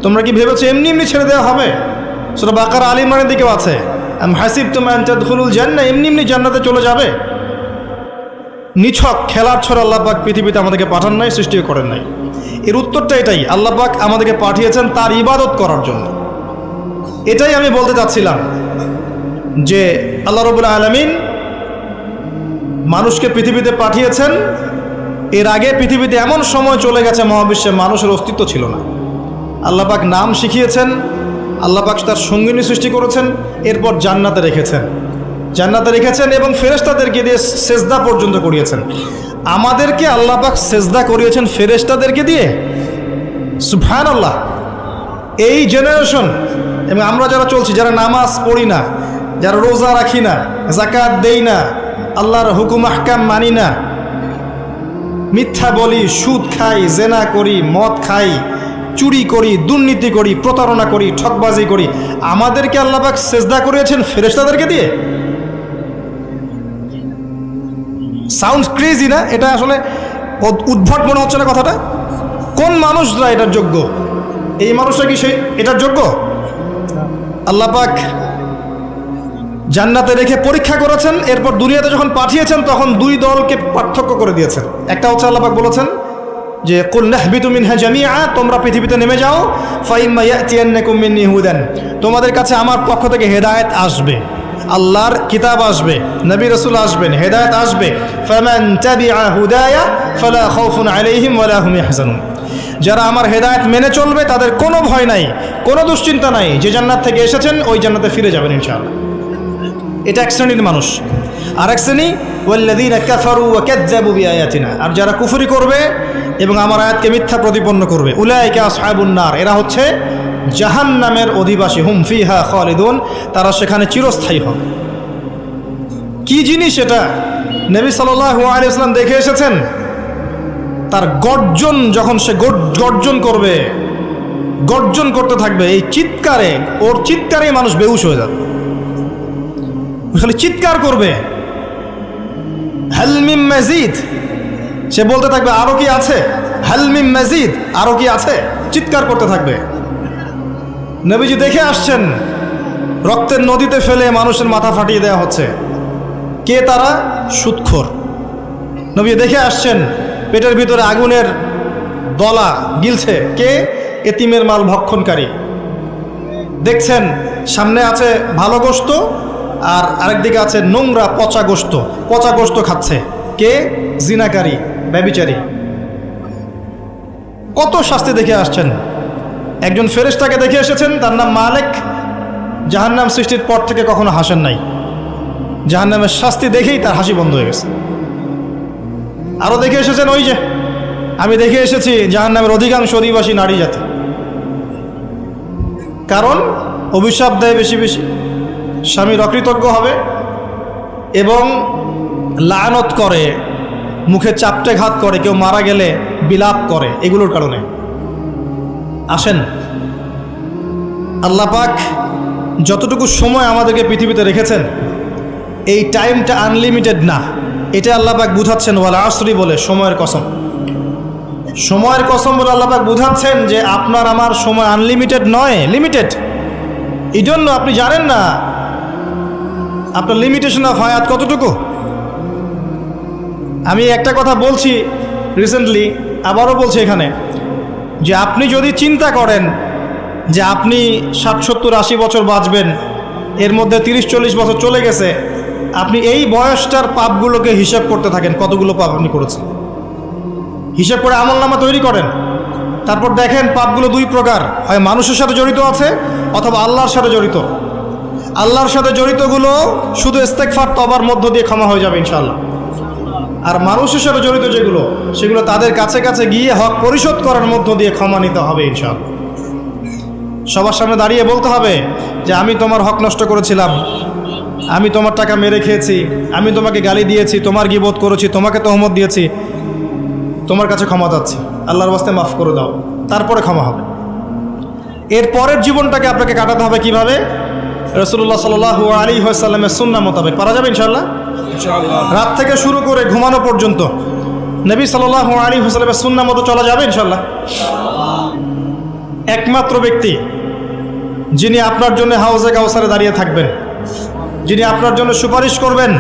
তোমরা কি ভেবেছো এমনি এমনি ছেড়ে দেওয়া হবে? সূরা বাকারা আল ইমরানের দিকেও আছে, আম হাসিবতুম আন তাদখুলুল জান্নাহ, এমনি এমনি জান্নাতে চলে যাবে? নিছক খেলার ছড়া আল্লাহ পাক পৃথিবীতে আমাদেরকে পাঠান নাই, সৃষ্টিও করেন নাই। এর উত্তরটা এটাই, আল্লাহ পাক আমাদেরকে পাঠিয়েছেন তার ইবাদত করার জন্য। এটাই আমি বলতে চাচ্ছিলাম যে আল্লাহ রাব্বুল আলামিন মানুষকে পৃথিবীতে পাঠিয়েছেন। এর আগে পৃথিবীতে এমন সময় চলে গেছে মহাবিশ্বে মানুষের অস্তিত্ব ছিল না। আল্লাহ পাক নাম শিখিয়েছেন, আল্লাহ পাক তার সঙ্গিনী সৃষ্টি করেছেন, এরপর জান্নাতে রেখেছেন এবং ফেরেশতাদেরকে দিয়ে সেজদা পর্যন্ত করিয়েছেন। আমাদেরকে আল্লাহ পাক সেজদা করিয়েছেন ফেরেশতাদেরকে দিয়ে। সুবহানাল্লাহ। এই জেনারেশন এবং আমরা যারা চলছি, যারা নামাজ পড়ি না, যারা রোজা রাখি না, যাকাত দেই না, আল্লাহর হুকুম আহকাম মানি না, মিথ্যা বলি, সুদ খাই, জেনা করি, মদ খাই, চুরি করি, দুর্নীতি করি, প্রতারণা করি, ঠকবাজি করি, আমাদেরকে আল্লাহ পাক সেজদা করিয়েছেন ফেরেশতাদেরকে দিয়ে। সাউন্ড ক্রেজি না? এটা আসলে উদ্ভট মনে হচ্ছে না কথাটা? কোন মানুষরা এটার যোগ্য? এই মানুষরা কি সেই এটার যোগ্য? আল্লাহ পাক জান্নাতে রেখে পরীক্ষা করেছেন, এরপর দুনিয়াতে যখন পাঠিয়েছেন তখন দুই দলকে পার্থক্য করে দিয়েছেন। একটা হচ্ছে আল্লাহ পাক বলেছেন যে কুল নাহবিতু মিনহা জামিআ, তোমরা পৃথিবীতে নেমে যাও, ফাইম্মা ইয়াতিয়ান্নাকুম মিন্নী হুদান, তোমাদের কাছে আমার পক্ষ থেকে হেদায়েত আসবে, আল্লাহর কিতাব আসবে, নবী রাসূল আসবেন, হেদায়েত আসবে। ফামান তাবিআ হুদায়া ফালা খাউফুন আলাইহিম ওয়ালা হুম ইয়াহজানুন, যারা আমার হেদায়েত মেনে চলবে তাদের কোনো ভয় নাই, কোনো দুশ্চিন্তা নাই, যে জান্নাত থেকে এসেছেন ওই জান্নাতে ফিরে যাবেন ইনশাআল্লাহ। এটা এক শ্রেণীর মানুষ। আর এক শ্রেণী ওয়াল্লাযীনা কাফারু ওয়া কাযযাবু বিআয়াতিনা, আর যারা কুফরি করবে এবং আমার আয়াতকে মিথ্যা প্রতিপন্ন করবে, উলাইকা আসহাবুন নার, এরা হচ্ছে জাহান্নামের অধিবাসী, হুম ফিহা খালিদুন, তারা সেখানে চিরস্থায়ী হবে। কি জিনিস এটা? নবী সাল্লাল্লাহু আলাইহি ওয়াসাল্লাম দেখে এসেছেন। তার গর্জন, যখন সে গর্জন করবে, গর্জন করতে থাকবে, এই চিৎকারে, ওর চিৎকারে মানুষ বেহুশ হয়ে যাবে, খালি চিৎকার করবে, হাল মিন মাজিদ, সে বলতে থাকবে আরো কি আছে, হাল মিন মাজিদ, আরো কি আছে, চিৎকার করতে থাকবে। নবীজি দেখে আসছেন, রক্তের নদীতে ফেলে মানুষের মাথা ফাটিয়ে দেওয়া হচ্ছে। কে তারা? সুদখোর। নবী দেখে আসছেন, পেটের ভিতরে আগুনের দলা গিলছে। কে? এতিমের মাল ভক্ষণকারী। দেখছেন সামনে আছে ভালো গোশত, আর আরেকদিকে আছে নোংরা পচা গোশত খাচ্ছে। কে? জিনাকারী, ব্যভিচারী। কত শাস্তি দেখে আসছেন। একজন ফেরেশতাকে দেখে এসেছেন, তার নাম মালিক, জাহান্নাম সৃষ্টির পর থেকে কখনো হাসেন নাই। জাহান্নামের শাস্তি দেখেই তার হাসি বন্ধ হয়ে গেছে। আরও দেখে এসেছেন, ওই যে আমি দেখে এসেছি জাহান্নামের অধিকাংশ অধিবাসী নারী জাতি। কারণ অভিশাপ দেয় বেশি বেশি, স্বামীর অকৃতজ্ঞ হবে এবং লানত করে, মুখে চাপটে ঘাত করে, কেউ মারা গেলে বিলাপ করে, এগুলোর কারণে। আসেন, আল্লাহ পাক যতটুকু সময় আমাদেরকে পৃথিবীতে রেখেছেন, এই টাইমটা আনলিমিটেড না, এটা আল্লাহ পাক বুঝাচ্ছেন। ওয়াল আসরি বলে, সময়ের কসম, সময়ের কসম বলে আল্লাহ পাক বুঝাচ্ছেন যে আপনার আমার সময় আনলিমিটেড নয়, লিমিটেড। এই জন্য আপনি জানেন না আপনার লিমিটেশন অফ হায়াত কতটুকু। আমি একটা কথা বলছি রিসেন্টলি, আবারও বলছি এখানে, যে আপনি যদি চিন্তা করেন যে আপনি 60-70-80 বছর বাঁচবেন, এর মধ্যে 30-40 বছর চলে গেছে, আপনি এই বয়সটার পাপগুলোকে হিসাব করতে থাকেন, কতগুলো পাপ আপনি করেছেন। হিসাব করে আমলনামা তৈরি করেন, তারপর দেখেন পাপগুলো দুই প্রকার, হয় মানুষের সাথে জড়িত আছে অথবা আল্লাহর সাথে জড়িত। আল্লাহর সাথে জড়িতগুলো শুধু ইস্তেগফার তওবার মধ্য দিয়ে ক্ষমা হয়ে যাবে ইনশাআল্লাহ। আর মানুষ হিসেবে জড়িত যেগুলো, সেগুলো তাদের কাছে কাছে গিয়ে হক পরিশোধ করার মধ্য দিয়ে ক্ষমা নিতে হবে ইনশাআল্লাহ। সবার সামনে দাঁড়িয়ে বলতে হবে যে আমি তোমার হক নষ্ট করেছিলাম, আমি তোমার টাকা মেরে খেয়েছি, আমি তোমাকে গালি দিয়েছি, তোমার গীবত করেছি, তোমাকে তহমত দিয়েছি, তোমার কাছে ক্ষমা চাচ্ছি, আল্লাহর ওয়াস্তে মাফ করে দাও। তারপরে ক্ষমা হবে। এর পরের জীবনটাকে আপনাকে কাটাতে হবে কিভাবে? রাসূলুল্লাহ সাল্লাল্লাহু আলাইহি ওয়াসাল্লামের সুন্নাহ মোতাবেক। পারা যাবে ইনশাআল্লাহ? ইনশাআল্লাহ। রাত থেকে শুরু করে ঘুমানো পর্যন্ত নবী সাল্লাল্লাহু আলাইহি ওয়াসাল্লামের সুন্নাহ মতো চলা যাবে ইনশাআল্লাহ? একমাত্র ব্যক্তি যিনি আপনার জন্য হাউজে কাউসারে দাঁড়িয়ে থাকবেন, যিনি আপনার জন্য সুপারিশ করবেন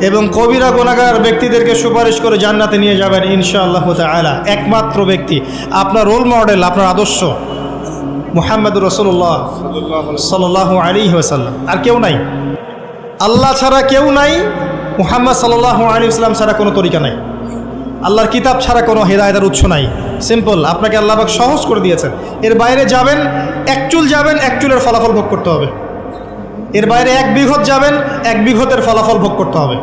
এবং কবিরা গুনাহগার ব্যক্তিদেরকে সুপারিশ করে জান্নাতে নিয়ে যাবেন ইনশাআল্লাহ তাআলা, একমাত্র ব্যক্তি, আপনার রোল মডেল, আপনার আদর্শ মুহাম্মদুর রাসূলুল্লাহ সাল্লাল্লাহু আলাইহি ওয়াসাল্লাম। আর কেউ নাই, আল্লাহ ছাড়া কেউ নাই, মুহাম্মদ সাল্লাল্লাহু আলাইহি ওয়াসাল্লাম ছাড়া কোনো তরিকা নাই, আল্লাহর কিতাব ছাড়া কোনো হেদায়েতের উৎস নাই। সিম্পল, আপনাকে আল্লাহ পাক সহজ করে দিয়েছেন। এর বাইরে যাবেন, এক চুল যাবেন, এক চুলের ফলাফল ভোগ করতে হবে। এর বাইরে এক বিঘত যাবেন, এক বিঘতের ফলাফল ভোগ করতে হবে।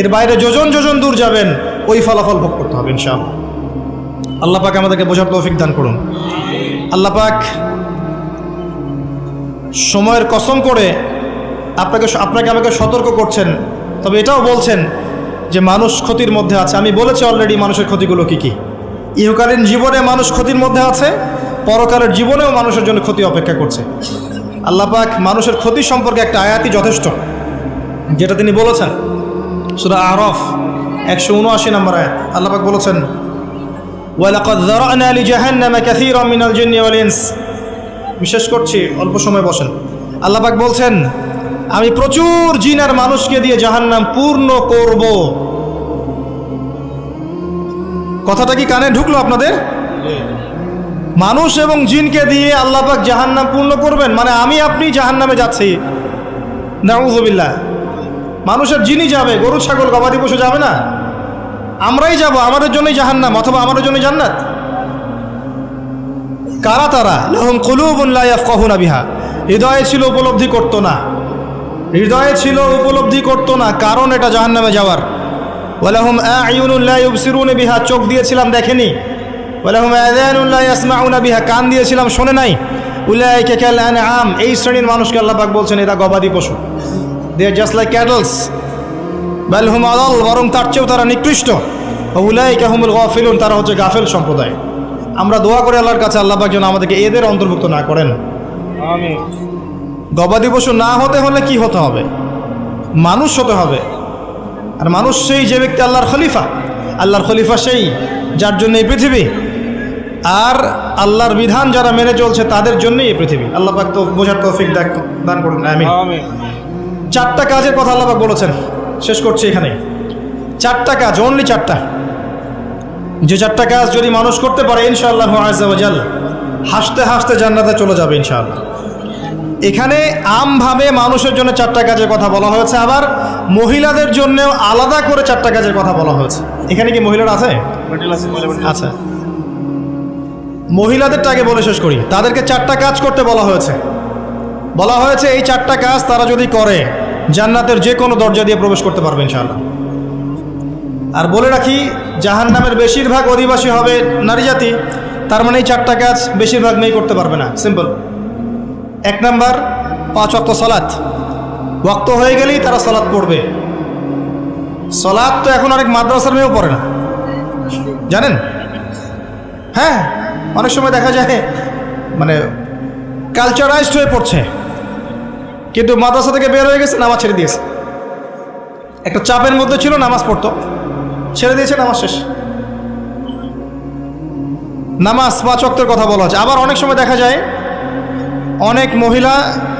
এর বাইরে যোজন যোজন দূর যাবেন, ওই ফলাফল ভোগ করতে হবে ইনশাআল্লাহ। আল্লাহ পাক আমাদেরকে বোঝার তৌফিক দান করুন। আল্লাহ পাক সময়ের কসম করে আপনাকে আমাকে সতর্ক করছেন, তবে এটাও বলছেন যে মানুষ ক্ষতির মধ্যে আছে। আমি বলেছি অলরেডি মানুষের ক্ষতিগুলো কী কী। ইহকালীন জীবনে মানুষ ক্ষতির মধ্যে আছে, পরকালের জীবনেও মানুষের জন্য ক্ষতি অপেক্ষা করছে। আল্লাহ পাক মানুষের ক্ষতি সম্পর্কে একটা আয়াতই যথেষ্ট, যেটা তিনি বলেছেন সূরা আরাফ 179 নম্বর আয়াত। আল্লাহ পাক বলেছেন, ওয়ালাকাদ যারানা লিজাহান্নামা কাসীরাম মিনাল জিন্নি ওয়াল ইনস। বিশেষ করছি, অল্প সময় বসেন। আল্লাহ পাক বলছেন, আমি প্রচুর জিন আর মানুষকে দিয়ে জাহান্নাম পূর্ণ করব। কথাটা কি কানে ঢুকলো আপনাদের? মানুষ এবং জিনকে দিয়ে আল্লাহ পাক জাহান্নাম পূর্ণ করবেন, মানে আমি আপনি জাহান্নামে যাচ্ছি, নাউযুবিল্লাহ। মানুষের জিনই যাবে, গরু ছাগল গবাদি পশু যাবে না, আমরাই যাব, আমাদের জন্যই জাহান্নাম অথবা আমাদের জন্যই জান্নাত। কারা তারা? লাহুম কুলুবুন লা ইয়াফকাহুনা বিহা। হৃদয়ে ছিল, উপলব্ধি করতো না, হৃদয়ে ছিল, উপলব্ধি করতো না, কারণ এটা জাহান্নামে যাওয়ার। ওয়ালাহুম আ'য়ুনুন লা ইউবসিরুনা বিহা, চোখ দিয়েছিলাম দেখেনি। ওয়ালাহুম আযানুন লা ইয়াসমাউনা বিহা, কান দিয়েছিলাম শোনে নাই। উলাইকা কাল আনআম, এই শ্রেণীর মানুষকে আল্লাহ পাক বলছেন এরা গবাদি পশু। দে আর জাস্ট লাইক ক্যাটলস, বাল হুম আদাল, বরং তার চেয়েও তারা নিকৃষ্ট। উলাইকা হুমুল গাফিলুন, তারা হচ্ছে গাফেল সম্প্রদায়। আমরা দোয়া করি আল্লাহর কাছে আল্লাহ পাক যেন আমাদেরকে এদের অন্তর্ভুক্ত না করেন। আমিন। গবাদি পশু না হতে হলে কি হতে হবে? মানুষ হতে হবে। আর মানুষ সেই যে ব্যক্তি আল্লাহর খলিফা। আল্লাহর খলিফা সেই যার জন্য এই পৃথিবী, আর আল্লাহর বিধান যারা মেনে চলছে তাদের জন্যই এই পৃথিবী। আল্লাহ পাক তো বোঝার তৌফিক দান করুন, আমিন। চারটা কাজের কথা আল্লাহ পাক বলেছেন, শেষ করছি এখানে। চারটা কাজ, অনলি চারটা, যে চারটা কাজ যদি মানুষ করতে পারে ইনশাআল্লাহু আযজা ওয়া জাল হাসতে হাসতে জান্নাতে চলে যাবে ইনশাআল্লাহ। এখানে আমভাবে মানুষের জন্য চারটা কাজের কথা বলা হয়েছে, আবার মহিলাদের জন্যও আলাদা করে চারটা কাজের কথা বলা হয়েছে। এখানে কি মহিলারা আছে? আচ্ছা, মহিলাদেরটা আগে বলে শেষ করি। তাদেরকে চারটা কাজ করতে বলা হয়েছে। এই চারটা কাজ তারা যদি করে জান্নাতের যে কোনো দরজা দিয়ে প্রবেশ করতে পারবে ইনশাআল্লাহ। আর বলে রাখি, জাহান্নামের বেশিরভাগ অধিবাসী হবে নারী জাতি, তার মানে এই চারটা কাজ বেশিরভাগ মেয়ে করতে পারবে না। সিম্পল। 1 নাম্বার, 5 ওয়াক্ত সালাত। ওয়াক্ত হয়ে গেলেই তারা সালাত পড়বে। সালাত তো এখন অনেক মাদ্রাসার মেয়েও পড়ে না, জানেন? হ্যাঁ, অনেক সময় দেখা যায় মানে কালচারাইজড হয়ে পড়ছে, কিন্তু মাদ্রাসা থেকে বের হয়ে গেছে, নামাজ ছেড়ে দিয়েছে। একটা চাপের মধ্যে ছিল, নামাজ পড়তো, ছেড়ে দিয়েছে, নামাজ শেষ। নামাজ 5 ওয়াক্তের কথা বলা হচ্ছে। আবার অনেক সময় দেখা যায় অনেক মহিলা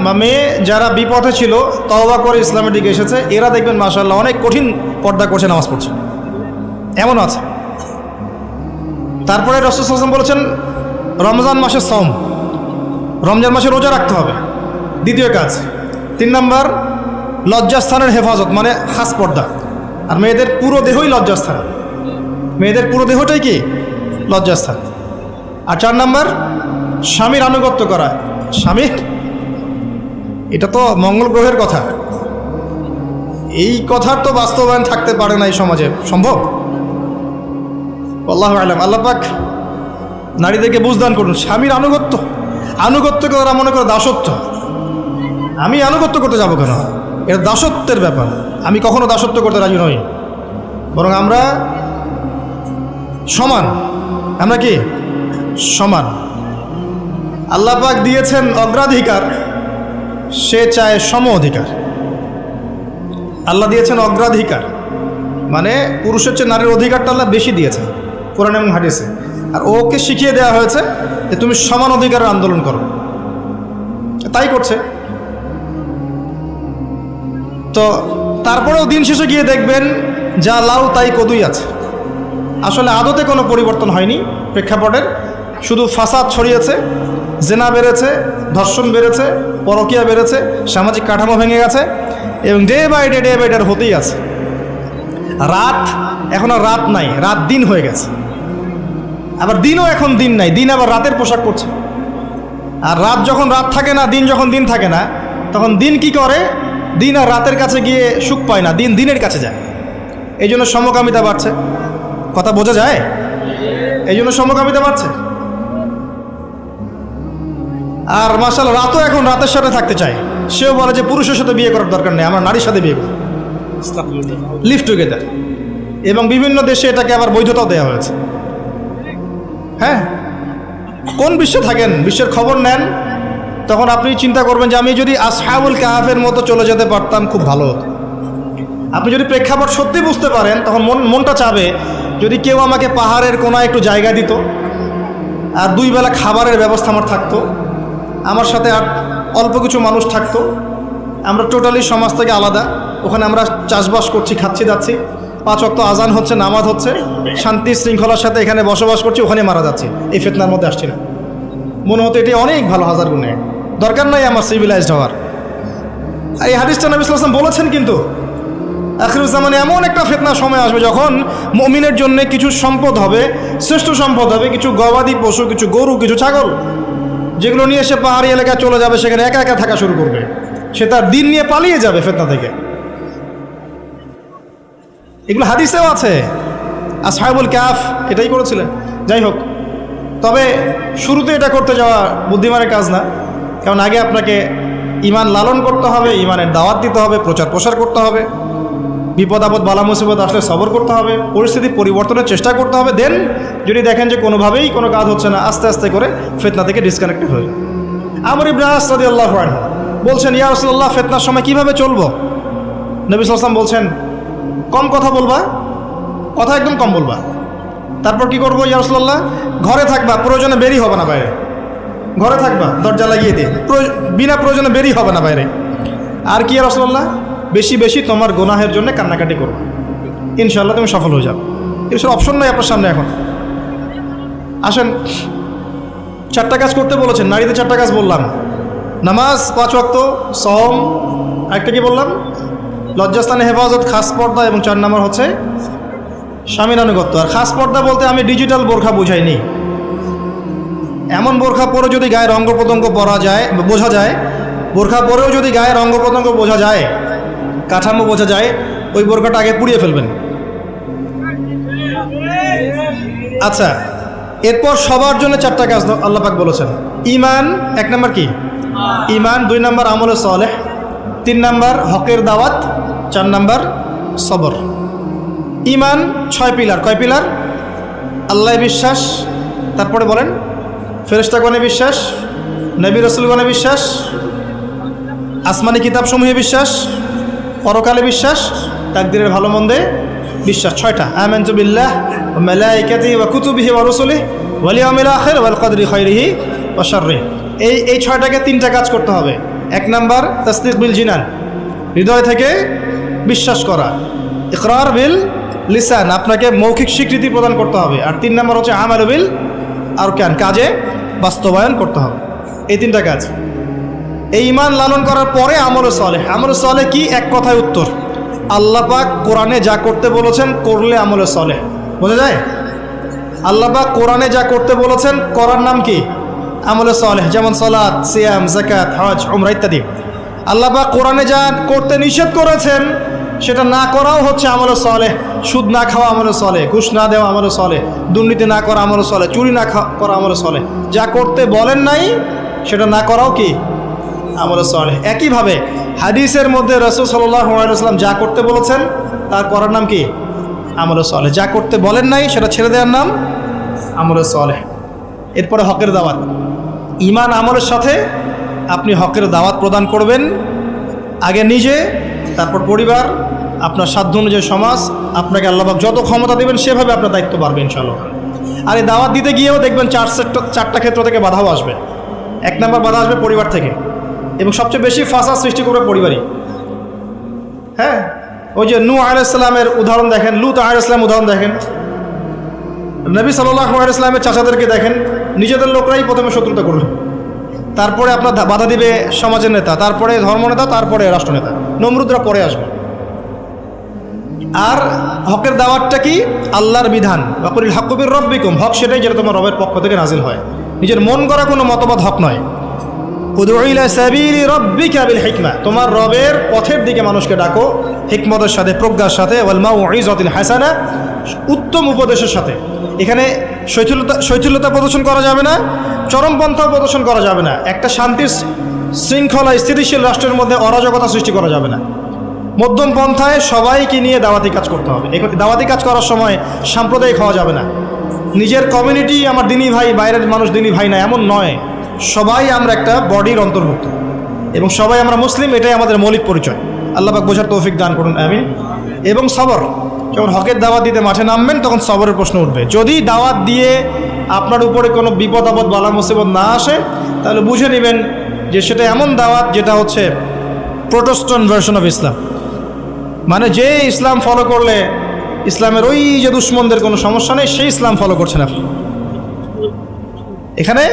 বা মেয়ে যারা বিপথে ছিল, তওবা করে ইসলামের দিকে এসেছে, এরা দেখবেন মাশাআল্লাহ অনেক কঠিন পর্দা করছে, নামাজ পড়ছে, এমন আছে। তারপরে রাসূল সাল্লাল্লাহু আলাইহি ওয়াসাল্লাম বলেছেন রমজান মাসের সওম, রমজান মাসে রোজা রাখতে হবে, দ্বিতীয় কাজ। 3 নাম্বার, লজ্জাস্থানের হেফাজত, মানে খাস পর্দা। আর মেয়েদের পুরো দেহই লজ্জাস্থান, মেয়েদের পুরো দেহটাই কি লজ্জাস্থান। আর 4 নাম্বার, স্বামীর আনুগত্য করা। স্বামীর, এটা তো মঙ্গল গ্রহের কথা, এই কথার তো বাস্তবায়ন থাকতে পারে না এই সমাজে, সম্ভব? আল্লাহু আ'লাম। আল্লাহ পাক নারীদেরকে বুঝদান করুন। স্বামীর আনুগত্যকে ওরা মনে করে দাসত্ব। আমি আনুগত্য করতে যাবো কেন? এটা দাসত্বের ব্যাপার। আমি কখনো দাসত্ব করতে রাজি নই, বরং আমরা সমান। আমরা কি সমান? আল্লাহ পাক দিয়েছেন অগ্রাধিকার, সে চায় সম অধিকার। আল্লাহ দিয়েছেন অগ্রাধিকার, মানে পুরুষের চেয়ে নারীর অধিকারটা আল্লাহ বেশি দিয়েছেন কোরআন এবং হাদিসে। আর ওকে শিখিয়ে দেওয়া হয়েছে যে তুমি সমান অধিকারের আন্দোলন করো, তাই করছে। তো তারপরেও দিন শেষে গিয়ে দেখবেন যা লাউ তাই কদুই আছে। আসলে আদতে কোনো পরিবর্তন হয়নি প্রেক্ষাপটের, শুধু ফাসাদ ছড়িয়েছে, জেনা বেড়েছে, ধর্ষণ বেড়েছে, পরকীয়া বেড়েছে, সামাজিক কাঠামো ভেঙে গেছে এবং ডে বাই ডে হতেই আছে। রাত এখন আর রাত নাই, রাত দিন হয়ে গেছে। আবার দিনও এখন দিন নাই, দিন আবার রাতের পোশাক করছে। আর রাত যখন রাত থাকে না, দিন যখন দিন থাকে না, তখন দিন কি করে? দিন আর রাতের কাছে গিয়ে সুখ পায় না, দিন দিনের কাছে যায়। এই জন্য সমকামিতা বাড়ছে। কথা বোঝা যায়? এই জন্য সমকামিতা বাড়ছে। আর মাশাআল্লাহ রাতও এখন রাতের সাথে থাকতে চায়। সেও বলে যে পুরুষের সাথে বিয়ে করার দরকার নেই, আমরা নারীর সাথে বিয়ে করি, লিভ টুগেদার। এবং বিভিন্ন দেশে এটাকে আবার বৈধতাও দেওয়া হয়েছে। হ্যাঁ, কোন বিশ্বে থাকেন, বিশ্বের খবর নেন, তখন আপনি চিন্তা করবেন যে আমি যদি আসহাবুল কাহাফের মতো চলে যেতে পারতাম খুব ভালো হতো। আপনি যদি প্রেক্ষাপট সত্যি বুঝতে পারেন, তখন মনটা চাবে যদি কেউ আমাকে পাহাড়ের কোনায় একটু জায়গা দিত, আর 2 বেলা খাবারের ব্যবস্থা আমার থাকতো, আমার সাথে আর অল্প কিছু মানুষ থাকতো, আমরা টোটালি সমাজ থেকে আলাদা, ওখানে আমরা চাষবাস করছি, খাচ্ছি যাচ্ছি, 5 ওয়াক্ত আজান হচ্ছে, নামাজ হচ্ছে, শান্তি শৃঙ্খলার সাথে এখানে বসবাস করছি, ওখানে মারা যাচ্ছি, এই ফিতনার মধ্যে আসছি না। মনে হতো এটি অনেক ভালো, হাজার গুণে। দরকার নাই আমার সিভিলাইজড হওয়ার। এই হাদিসটা নবী সাল্লাল্লাহু আলাইহি ওয়াসাল্লাম বলেছেন। কিন্তু আখিরুজ্জামানে এমন একটা ফিতনার সময় আসবে যখন মুমিনের জন্য কিছু সম্পদ হবে, শ্রেষ্ঠ সম্পদ হবে, কিছু গবাদি পশু, কিছু গরু, কিছু ছাগল, যেগুলো নিয়ে সে পাহাড়ি এলাকায় চলে যাবে, সেখানে একা একা থাকা শুরু করবে। সে তার দিন নিয়ে পালিয়ে যাবে ফিতনা থেকে। এগুলো হাদিসেও আছে। আসহাবুল কাহফ এটাই করেছিলেন। যাই হোক, তবে শুরুতে এটা করতে যাওয়া বুদ্ধিমানের কাজ না, কারণ আগে আপনাকে ঈমান লালন করতে হবে, ঈমানের দাওয়াত দিতে হবে, প্রচার প্রসার করতে হবে, বিপদ আপদ বালা মুসিবত আসলে সবর করতে হবে, পরিস্থিতি পরিবর্তনের চেষ্টা করতে হবে। দেন যদি দেখেন যে কোনোভাবেই কোনো কাজ হচ্ছে না, আস্তে আস্তে করে ফিতনা থেকে ডিসকানেক্টেড হয়ে। আমর ইবনে আস রাদিয়াল্লাহু আনহু বলছেন, ইয়া রাসূলুল্লাহ, ফিতনার সময় কিভাবে চলবো? নবী সাল্লাল্লাহু আলাইহি ওয়াসাল্লাম বলছেন, কম কথা বলবা, কথা একদম কম বলবা। তারপর কি করবো ইয়া রাসূলুল্লাহ? ঘরে থাকবা, প্রয়োজনে বেরিয়ে হবে না বাইরে। ঘরে থাকবা, দরজা লাগিয়ে দিয়ে, বিনা প্রয়োজনে বেরিয়ে হবে না বাইরে। আর কি ইয়া রাসূলুল্লাহ? বেশি বেশি তোমার গুনাহের জন্য কান্নাকাটি করো, ইনশাআল্লাহ তুমি সফল হয়ে যাবে। এসব অপশন নাই আপনার সামনে এখন। আসেন, 4টা কাজ করতে বলেছেন। নারীদের 4টা কাজ বললাম: নামাজ, 5 ওয়াক্ত, সওম, একটা কি বললাম? লজ্জাস্থানে হেফাজত, খাস পর্দা, এবং 4 নম্বর হচ্ছে স্বামীর আনুগত্য। আর খাস পর্দা বলতে আমি ডিজিটাল বোরখা বুঝাইনি। এমন বোরখা পরে যদি গায়ের অঙ্গ প্রত্যঙ্গ বোঝা যায়, বোরখা পরেও যদি গায়ের অঙ্গ প্রত্যঙ্গ বোঝা যায়, কাঠামো বোঝা যায়, ওই বোরখাটা আগে পুড়িয়ে ফেলবেন। আচ্ছা, এরপর সবার জন্য 4টা কাজ আল্লাহ পাক বলেছেন। ঈমান 1 নম্বর কি? ঈমান। 2 নম্বর আমলে সালেহ। 3 নম্বর হকের দাওয়াত। 4 নম্বর সবর। ঈমান 6 পিলার। কয় পিলার? আল্লাহ বিশ্বাস, তারপরে বলেন ফেরেশতাগণে বিশ্বাস, নবী রাসূলগণে বিশ্বাস, আসমানি কিতাবসমূহে বিশ্বাস, পরকালে বিশ্বাস, তাকদীরের ভালো মন্দে বিশ্বাস। 6টা। আমানতু বিল্লাহ ওয়া মালাইকাতিহি ওয়া কুতুবিহি ওয়া রুসুলিহি ওয়াল ইয়াউমিল আখির ওয়াল কদরি খাইরিহি ওয়া শাররিহি। এই 6টাকে 3টা কাজ করতে হবে। 1 নাম্বার তাসদীক বিল জিনান, হৃদয় থেকে বিশ্বাস করা। ইকরার বিল লিসান, আপনাকে মৌখিক স্বীকৃতি প্রদান করতে হবে। আর 3 নাম্বার হচ্ছে আমাল বিল আরকান, কাজে বাস্তবায়ন করতে হবে। এই 3টা কাজ। এই ঈমান লালন করার পরে আমলে সালেহ। আমলে সালেহ কি? এক কথায় উত্তর, আল্লাহ পাক কোরআনে যা করতে বলেছেন করলে আমলে সালেহ। বোঝা যায়? আল্লাহ পাক কোরআনে যা করতে বলেছেন করার নাম কি? আমলে সালেহ। যেমন সালাত, সিয়াম, যাকাত, হজ, উমরা ইত্যাদি। আল্লাহ পাক কোরআনে যা করতে নিষেধ করেছেন সেটা না করাও হচ্ছে আমলে সলেহ। সুদ না খাওয়া আমলে সলেহ, ঘুষ না দেওয়া আমলে সলেহ, দুর্নীতি না করা আমলে সলেহ, চুরি না করা আমলে সলেহ। যা করতে বলেন নাই সেটা না করাও কি আমলে সলেহ। একইভাবে হাদিসের মধ্যে রাসূল সাল্লাল্লাহু আলাইহি ওয়াসাল্লাম যা করতে বলেছেন তার করার নাম কি আমলে সলেহ। যা করতে বলেন নাই সেটা ছেড়ে দেওয়ার নাম আমলে সলেহ। এরপরে হকের দাওয়াত। ঈমান আমলের সাথে আপনি হকের দাওয়াত প্রদান করবেন, আগে নিজে, তারপর পরিবার, আপনার সাধ্য অনুযায়ী সমাজ। আপনাকে আল্লাহ পাক যত ক্ষমতা দেবেন সেভাবে আপনার দায়িত্ব বাড়বে ইনশাআল্লাহ। আর এই দাওয়াত দিতে গিয়েও দেখবেন চারটা ক্ষেত্র থেকে বাধাও আসবে। এক নম্বর বাধা আসবে পরিবার থেকে, এবং সবচেয়ে বেশি ফাসাদ সৃষ্টি করবে পরিবারই। হ্যাঁ, ওই যে নূহ আলাইহিস সালামের উদাহরণ দেখেন, লূত আলাইহিস সালামের উদাহরণ দেখেন, নবী সাল্লাল্লাহু আলাইহি ওয়াসাল্লামের চাচাদেরকে দেখেন, নিজেদের লোকরাই প্রথমে শত্রুতা করবে, তারপরে আপনার বাধা দিবে সমাজের নেতা, তারপরে ধর্মনেতা, তারপরে রাষ্ট্রনেতা, নমরুদরা পরে আসবে। আর হকের দাওয়াতটা কি? আল্লাহর বিধান, ওয়াকুলিল হাক্কু মির রাব্বিকুম, হক সেটাই যেটা তোমার রবের পক্ষ থেকে নাজিল হয়। নিজের মন করা কোনো মতবাদ হক নয়। উদউ ইলা সাবিলি রাব্বিকা বিল হিকমা, তোমার রবের পথের দিকে মানুষকে ডাকো হিকমতের সাথে, প্রজ্ঞার সাথে, ওয়াল মাউইযাতিল হাসানা, উত্তম উপদেশের সাথে। এখানে শৈথিল্যতা প্রদর্শন করা যাবে না, চরমপন্থাও প্রদর্শন করা যাবে না। একটা শান্তির শৃঙ্খলা স্থিতিশীল রাষ্ট্রের মধ্যে অরাজকতা সৃষ্টি করা যাবে না। মধ্যম পন্থায় সবাইকে নিয়ে দাওয়াতি কাজ করতে হবে। দাওয়াতি কাজ করার সময় সাম্প্রদায়িক হওয়া যাবে না। নিজের কমিউনিটি আমার দিনী ভাই, বাইরের মানুষ দিনী ভাই না, এমন নয়। সবাই আমরা একটা বডির অন্তর্ভুক্ত এবং সবাই আমরা মুসলিম, এটাই আমাদের মৌলিক পরিচয়। আল্লাহ পাক বোঝার তৌফিক দান করুন, আমিন। এবং সবর, যখন হকের দাওয়াত দিতে মাঠে নামবেন তখন সবরের প্রশ্ন উঠবে। যদি দাওয়াত দিয়ে আপনার উপরে কোনো বিপদ আপদ বালা মুসিবত না আসে, তাহলে বুঝে নেবেন যে সেটা এমন দাওয়াত যেটা হচ্ছে প্রোটেস্ট্যান্ট ভার্সন অফ ইসলাম। মানে যে ইসলাম ফলো করলে ইসলামের ওই যে দুশ্মনদের কোনো সমস্যা নেই, সেই ইসলাম ফলো করছেন আপনি। এখানে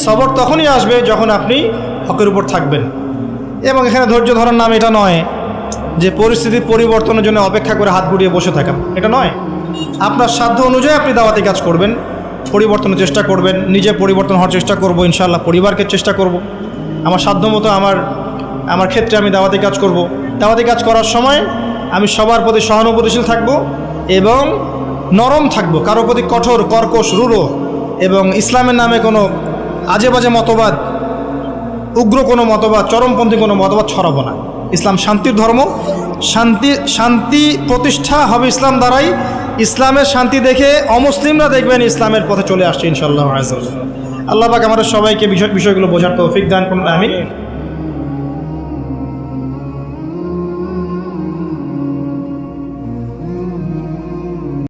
সবর তখনই আসবে যখন আপনি হকের উপর থাকবেন। এবং এখানে ধৈর্য ধরার নাম এটা নয় যে পরিস্থিতির পরিবর্তনের জন্য অপেক্ষা করে হাত গুটিয়ে বসে থাকা, এটা নয়। আপনার সাধ্য অনুযায়ী আপনি দাওয়াতি কাজ করবেন, পরিবর্তনের চেষ্টা করবেন। নিজে পরিবর্তন হওয়ার চেষ্টা করব ইনশাআল্লাহ, পরিবারকে চেষ্টা করব, আমার সাধ্য মতো আমার ক্ষেত্রে আমি দাওয়াতি কাজ করব। দাওয়াতি কাজ করার সময় আমি সবার প্রতি সহানুভূতিশীল থাকব এবং নরম থাকব, কারো প্রতি কঠোর, কর্কশ, রূঢ় এবং ইসলামের নামে কোনো আজে বাজে মতবাদ, উগ্র কোনো মতবাদ, চরমপন্থী কোনো মতবাদ ছড়াবো না। ইসলাম শান্তির ধর্ম, শান্তি প্রতিষ্ঠা হবে ইসলাম দ্বারাই। ইসলামের শান্তি দেখে অমুসলিমরা দেখবেন ইসলামের পথে চলে আসছে ইনশাআল্লাহ। আল্লাহ পাক আমাদের সবাইকে বিষয়গুলো বোঝার তৌফিক দান করুন, আমিন।